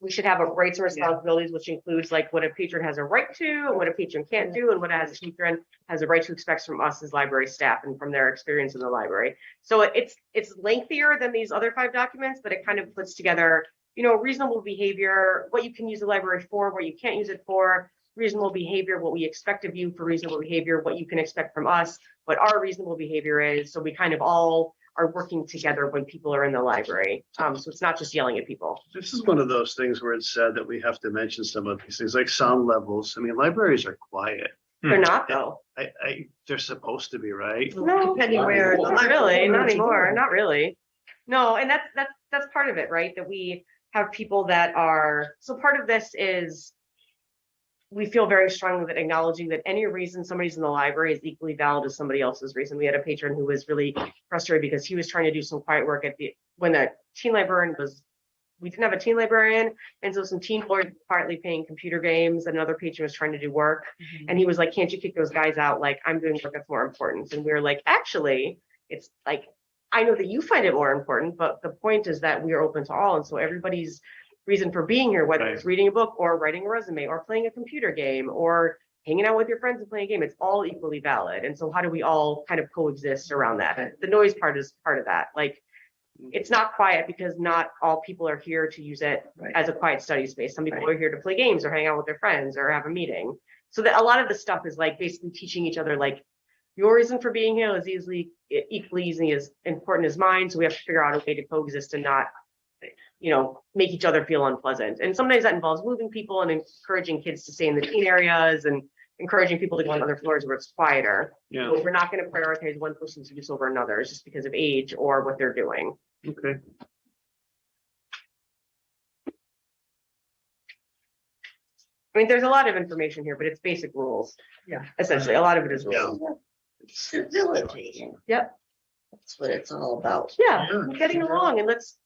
we should have a rights and responsibilities, which includes like what a patron has a right to, and what a patron can't do, and what a patron has a right to expect from us as library staff and from their experience in the library. So it's lengthier than these other 5 documents, but it kind of puts together, reasonable behavior, what you can use the library for, what you can't use it for, reasonable behavior, what we expect of you for reasonable behavior, what you can expect from us, what our reasonable behavior is. So we kind of all are working together when people are in the library. So it's not just yelling at people. This is one of those things where it's said that we have to mention some of these things, like sound levels. Libraries are quiet. They're not though. They're supposed to be, right? No, Depending where. not really, not anymore, not really. No, and that's part of it, right? That we have people that are, so part of this is we feel very strongly that acknowledging that any reason somebody's in the library is equally valid as somebody else's reason. We had a patron who was really frustrated because he was trying to do some quiet work when the teen librarian we didn't have a teen librarian. And so some teen boys were quietly playing computer games. Another patron was trying to do work. And he was like, can't you kick those guys out? Like, I'm doing work that's more important. And we were like, actually, it's like, I know that you find it more important, but the point is that we are open to all. And so everybody's reason for being here, whether it's reading a book or writing a resume or playing a computer game or hanging out with your friends and playing a game, it's all equally valid. And so how do we all kind of coexist around that? The noise part is part of that. Like, it's not quiet because not all people are here to use it as a quiet study space. Some people are here to play games or hang out with their friends or have a meeting. So that a lot of the stuff is like basically teaching each other like your reason for being here is equally as important as mine. So we have to figure out a way to coexist and not, make each other feel unpleasant. And sometimes that involves moving people and encouraging kids to stay in the teen areas and encouraging people to go on other floors where it's quieter. Yeah, But we're not going to prioritize one person's use over another's just because of age or what they're doing. okay. I mean, there's a lot of information here, but it's basic rules. Yeah. Essentially, a lot of it is rules. Civility. Yep. That's what it's all about. Yeah, Yeah. getting along and let's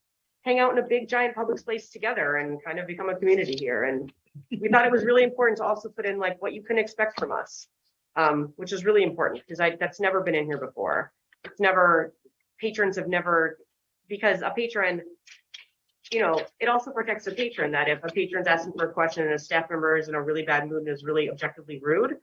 hang out in a big giant public space together and kind of become a community here. And we thought it was really important to also put in like what you can expect from us, which is really important because that's never been in here before. Patrons have never, because a patron, it also protects the patron that if a patron's asking for a question and a staff member is in a really bad mood and is really objectively rude,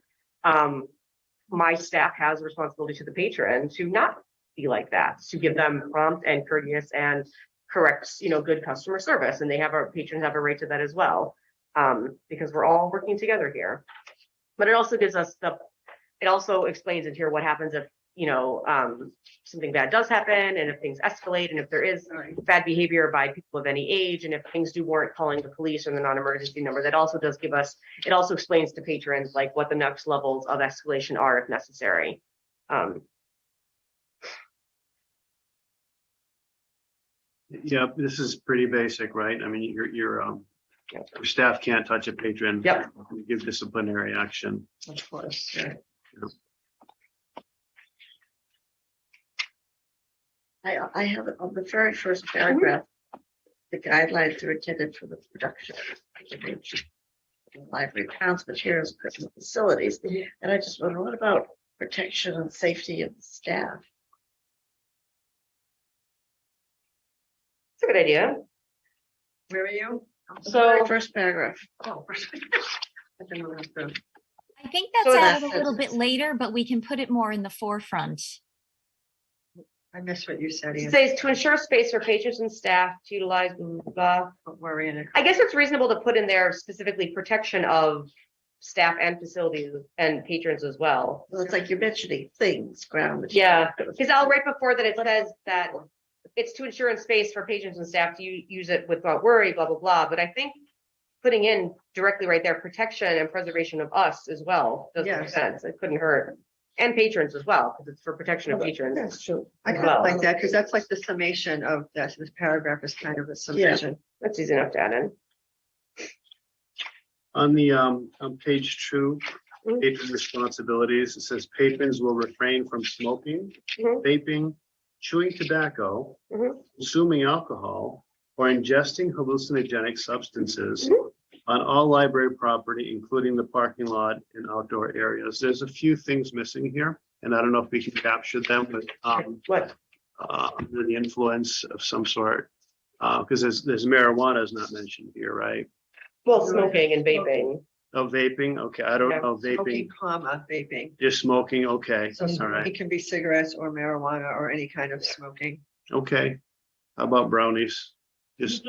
my staff has a responsibility to the patron to not be like that, to give them prompt and courteous and correct, good customer service. And patrons have a right to that as well, because we're all working together here. But it also gives us it also explains in here what happens if, something bad does happen and if things escalate and if there is bad behavior by people of any age and if things do warrant calling the police or the non-emergency number. That also does it also explains to patrons like what the next levels of escalation are if necessary. Yeah, this is pretty basic, right? I mean, your staff can't touch a patron. Yep. You give disciplinary action. Of course, yeah. I have it on the very first paragraph. The guidelines are intended for the production of library grounds, materials, equipment, facilities. And I just wonder, what about protection and safety of the staff? It's a good idea. Where are you? The So- very first paragraph. Oh, I didn't know that was I think So that's that's- added a little bit later, but we can put it more in the forefront. I missed what you said, It Ian. says to ensure space for patrons and staff to utilize blah, blah, blah. Don't worry in it. I guess it's reasonable to put in there specifically protection of staff and facilities and patrons as well. Well, it's like you're mentioning things, ground. Yeah, because right before that, it says that it's to ensure in space for patrons and staff to use it without worry, blah, blah, blah. But I think putting in directly right there, protection and preservation of us as well, does make Yes. sense. It couldn't hurt. And patrons as well, because it's for protection of patrons. That's true. I kind Well. of like that because that's like the summation of this paragraph is kind of a summation. That's easy enough to add in. On the, on page 2, Mhm. patron responsibilities, it says patrons will refrain from smoking, Mhm. vaping, chewing tobacco, Mhm. consuming alcohol, or ingesting hallucinogenic substances Mhm. on all library property, including the parking lot and outdoor areas. There's a few things missing here, and I don't know if we can capture them, but What? under the influence of some sort, because there's marijuana is not mentioned here, right? Well, smoking and vaping. Oh, vaping, okay, I don't Yeah. know, Smoking, vaping, vaping. just smoking, okay, So all right, it can be cigarettes or marijuana or any kind of smoking. okay. How about brownies? Just,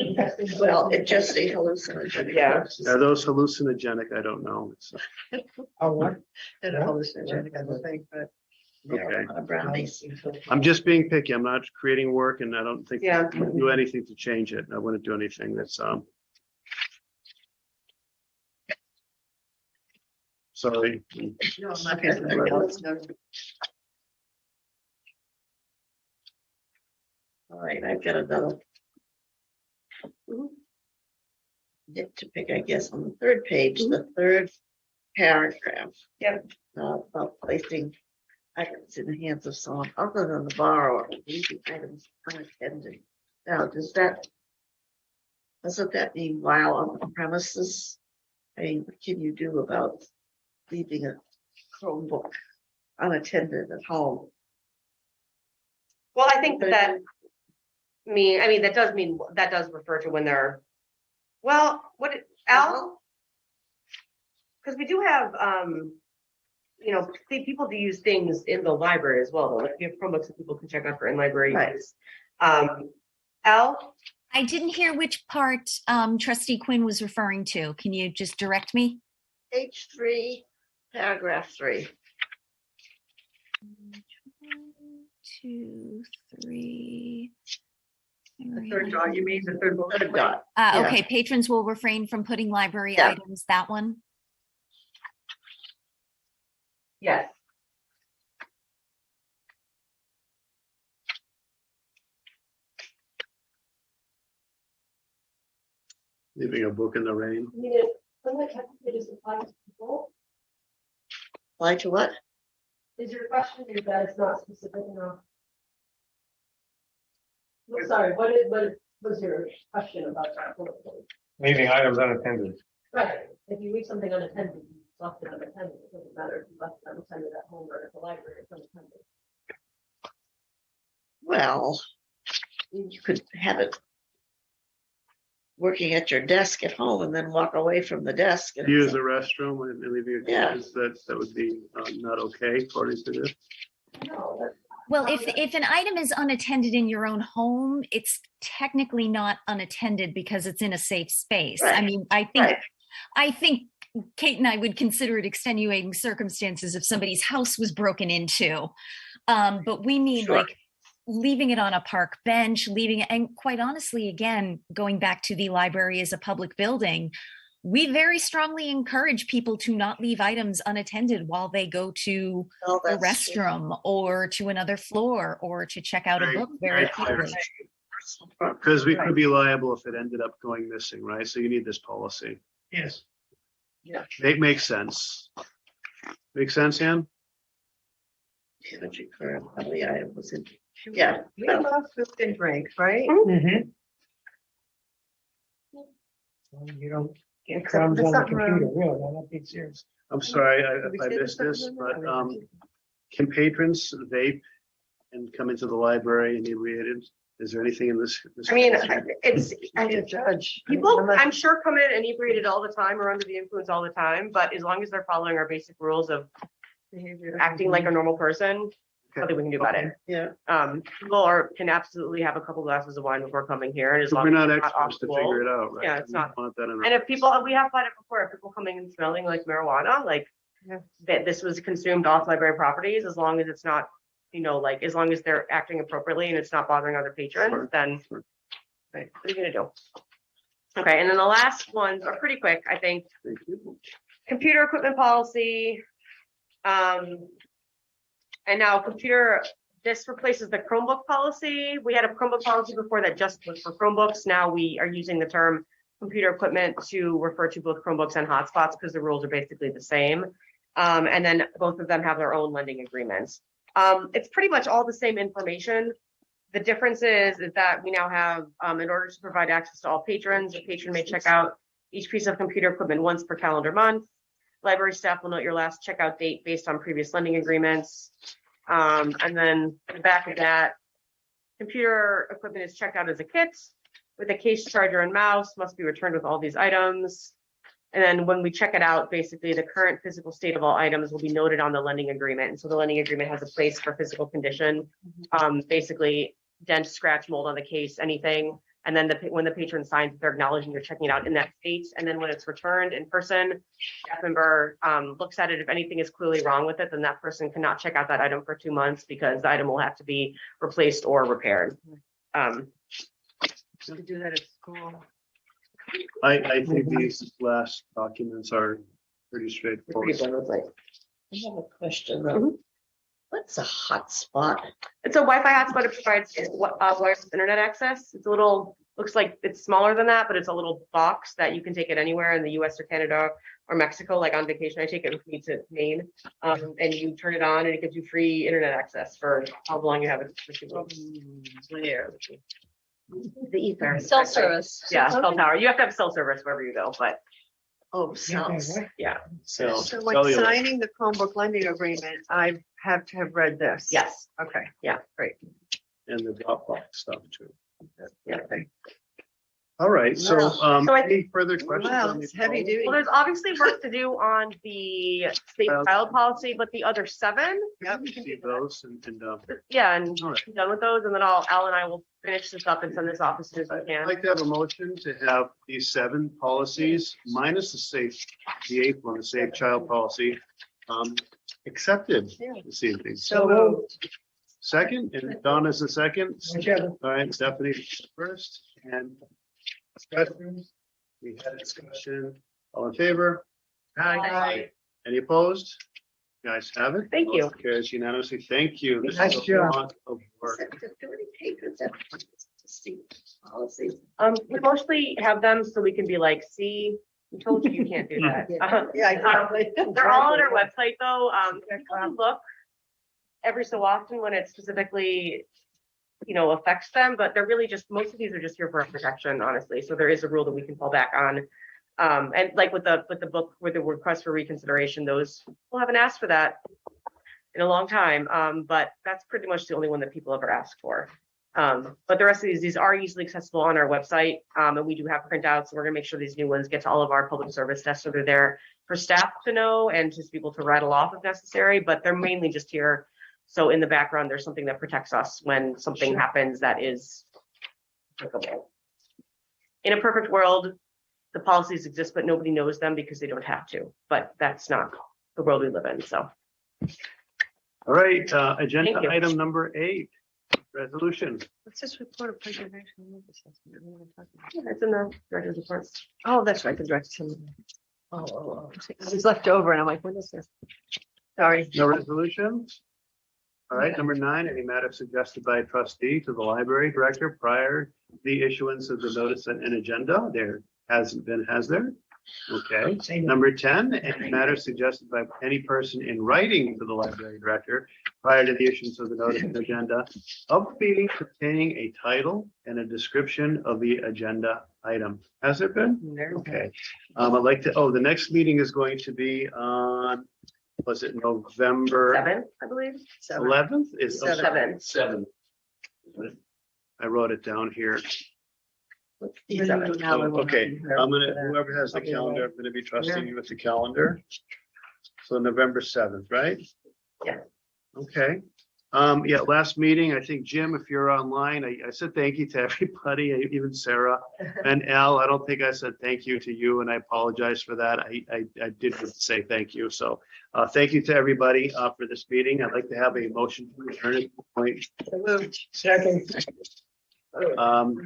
Well, it just a hallucinogenic. Yeah. are those hallucinogenic? I don't know. It's- Oh, what? And a hallucinogenic, I would think, but Okay. Brownies. I'm just being picky, I'm not creating work, and I don't think Yeah. we do anything to change it. I wouldn't do anything that's, sorry. no, I'm not getting somebody else. No. All right, I've got another. Nit to pick, I guess, on the third page, the third paragraph. Yep. About placing items in the hands of someone other than the borrower, leaving items unattended. Now, doesn't that mean while on the premises? I mean, what can you do about leaving a Chromebook unattended at home? Well, I think that that does refer to when they're, well, Al? Because we do have, people do use things in the library as well, though. Like we have Chromebooks that people can check out for in-library Right. use. Al? I didn't hear which part Trustee Quinn was referring to. Can you just direct me? Page 3, paragraph 3. 1, 2, 3. The third dot, you mean the third bullet? Third dot. Okay, patrons will refrain from putting library Yeah. items, that one? Yes. Leaving a book in the rain. I mean, doesn't it technically just apply to people? Apply to what? Is your question is that it's not specific enough? I'm sorry, what was your question about that? bullet point? Leaving items unattended. Right, if you leave something unattended, you left it unattended, it doesn't matter if you left it unattended at home or at the library, it's unattended. Well, you could have it working at your desk at home and then walk away from the desk. and- Use the restroom and leaving it, Yeah. that would be not okay according to this. No, that's. Well, if an item is unattended in your own home, it's technically not unattended because it's in a safe space. I Right. mean, Right. I think Kate and I would consider it extenuating circumstances if somebody's house was broken into. But we mean Sure. like leaving it on a park bench, leaving it, and quite honestly, again, going back to the library as a public building, we very strongly encourage people to not leave items unattended while they go to Oh, the that's true. restroom or to another floor or to check out a Very- book very very clear. quickly. Because we could be liable if it ended up going missing, right? So you need this policy. Yes. It makes sense. Make sense, Ann? Damage occurred, how the item was in. Yeah. We love food and drink, right? Mm-hmm. You don't get Except crumbs for on the something computer, around- really, I'm not being serious. I'm sorry Did we if I say missed there's this, something but in there? can patrons vape and come into the library and read it? Is there anything in this? I mean, policy? it's, I can judge. people, Unless- I'm sure come in inebriated all the time or under the influence all the time, but as long as they're following our basic rules of Behavior. acting like a normal person, nothing we can do about it. Yeah. People can absolutely have a couple glasses of wine before coming here, and as So long we're as not it's not off experts to the figure wall. it out, right? Yeah, it's We not. want that in our And if policy. people, we have had it before, if people coming and smelling like marijuana, like that this was consumed off library properties, as long as it's not, like, as long as they're acting appropriately and it's not bothering other patrons, Sure, then sure. right, what are you gonna do? Okay, and then the last ones are pretty quick, I think. Thank you. Computer equipment policy. And now this replaces the Chromebook policy. We had a Chromebook policy before that just was for Chromebooks. Now we are using the term computer equipment to refer to both Chromebooks and hotspots because the rules are basically the same. And then both of them have their own lending agreements. It's pretty much all the same information. The difference is that we now have, in order to provide access to all patrons, a patron may check out each piece of computer equipment once per calendar month. Library staff will note your last checkout date based on previous lending agreements. And then at the back of that, computer equipment is checked out as a kit with a case, charger, and mouse, must be returned with all these items. And then when we check it out, basically the current physical state of all items will be noted on the lending agreement. And so the lending agreement has a place for physical condition, basically dent, scratch, mold on the case, anything. And then when the patron signs, they're acknowledging you're checking it out in that state. And then when it's returned in person, staff member looks at it. If anything is clearly wrong with it, then that person cannot check out that item for 2 months because the item will have to be replaced or repaired. To do that at school. I think these last documents are pretty straightforward. I have a question though. Mhm. What's a hotspot? It's a Wi-Fi hotspot. It provides wireless internet access. It's a little, looks like it's smaller than that, but it's a little box that you can take it anywhere in the US or Canada or Mexico, like on vacation. I take it with me to Maine. And you turn it on and it gives you free internet access for how long you have it. The ether. Cell service. Yeah, cell tower. You have to have cell service wherever you go, but Oh, Yeah, cells. right. yeah, So, So when cellular. signing the Chromebook lending agreement, I have to have read this. yes. Okay. And the Dropbox stuff too. Yeah. Okay. All right, so, Wow. So I- any further questions? Wow, on it's these heavy policies? duty. Well, there's obviously work to do on the state child policy, but the other 7, Yep. we can do See that. those and, Yeah, and all right. be done with those, and then Al and I will finish this up and send this off as soon as we I'd can. like to have a motion to have these 7 policies minus the 8th one, the safe child policy, accepted Yeah. this evening. So moved. Second, and Donna's the second. Whichever. All right, Stephanie first, and discussion. We had a discussion. All in favor? Aye. Any opposed? You guys have it? Thank you. Motion carries unanimously. Thank you. This Nice is a job. lot of work. Do any papers that to see policies? We mostly have them so we can be like, see, we told you you can't do that. Yeah, exactly. They're all on our website though. People do look every so often when it specifically, affects them, but they're really just, most of these are just here for our protection, honestly. So there is a rule that we can fall back on. And like with the book, with the request for reconsideration, those people haven't asked for that in a long time. But that's pretty much the only one that people ever asked for. But the rest of these are easily accessible on our website. And we do have printouts. So we're gonna make sure these new ones get to all of our public service desks. So they're there for staff to know and just people to rattle off if necessary, but they're mainly just here. So in the background, there's something that protects us when something happens that is applicable. In a perfect world, the policies exist, but nobody knows them because they don't have to. But that's not the world we live in, so. All right, Thank agenda you. item number 8, resolution. What's this report of preservation? It's in the director's reports. Oh, that's right, the director. Oh. It was left over and I'm like, what is this? Sorry. No resolutions? All right, number 9, any matter suggested by a trustee to the library director prior to the issuance of the notice and agenda? There hasn't been, has there? Okay. Same. Number 10, any matter suggested by any person in writing to the library director prior to the issuance of the notice and agenda of the meeting containing a title and a description of the agenda item. Has there been? Okay. I'd like to, the next meeting is going to be on, was it November 7th, I believe. 11th? Is 7th. 7. I wrote it down here. Oh, Okay, I'm gonna, whoever has the calendar, I'm gonna be trusting you with the calendar. So November 7th, right? Yeah. Okay. Yeah, last meeting, I think, Jim, if you're online, I said thank you to everybody, even Sarah and Al. I don't think I said thank you to you, and I apologize for that. I did say thank you. So thank you to everybody for this meeting. I'd like to have a motion to adjourn at this point. Second.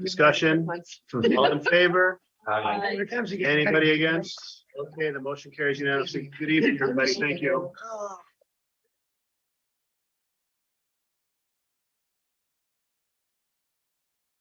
Discussion, all in favor? Here it comes again. Anybody against? Okay, the motion carries unanimously. Good evening, everybody. Thank you. Oh.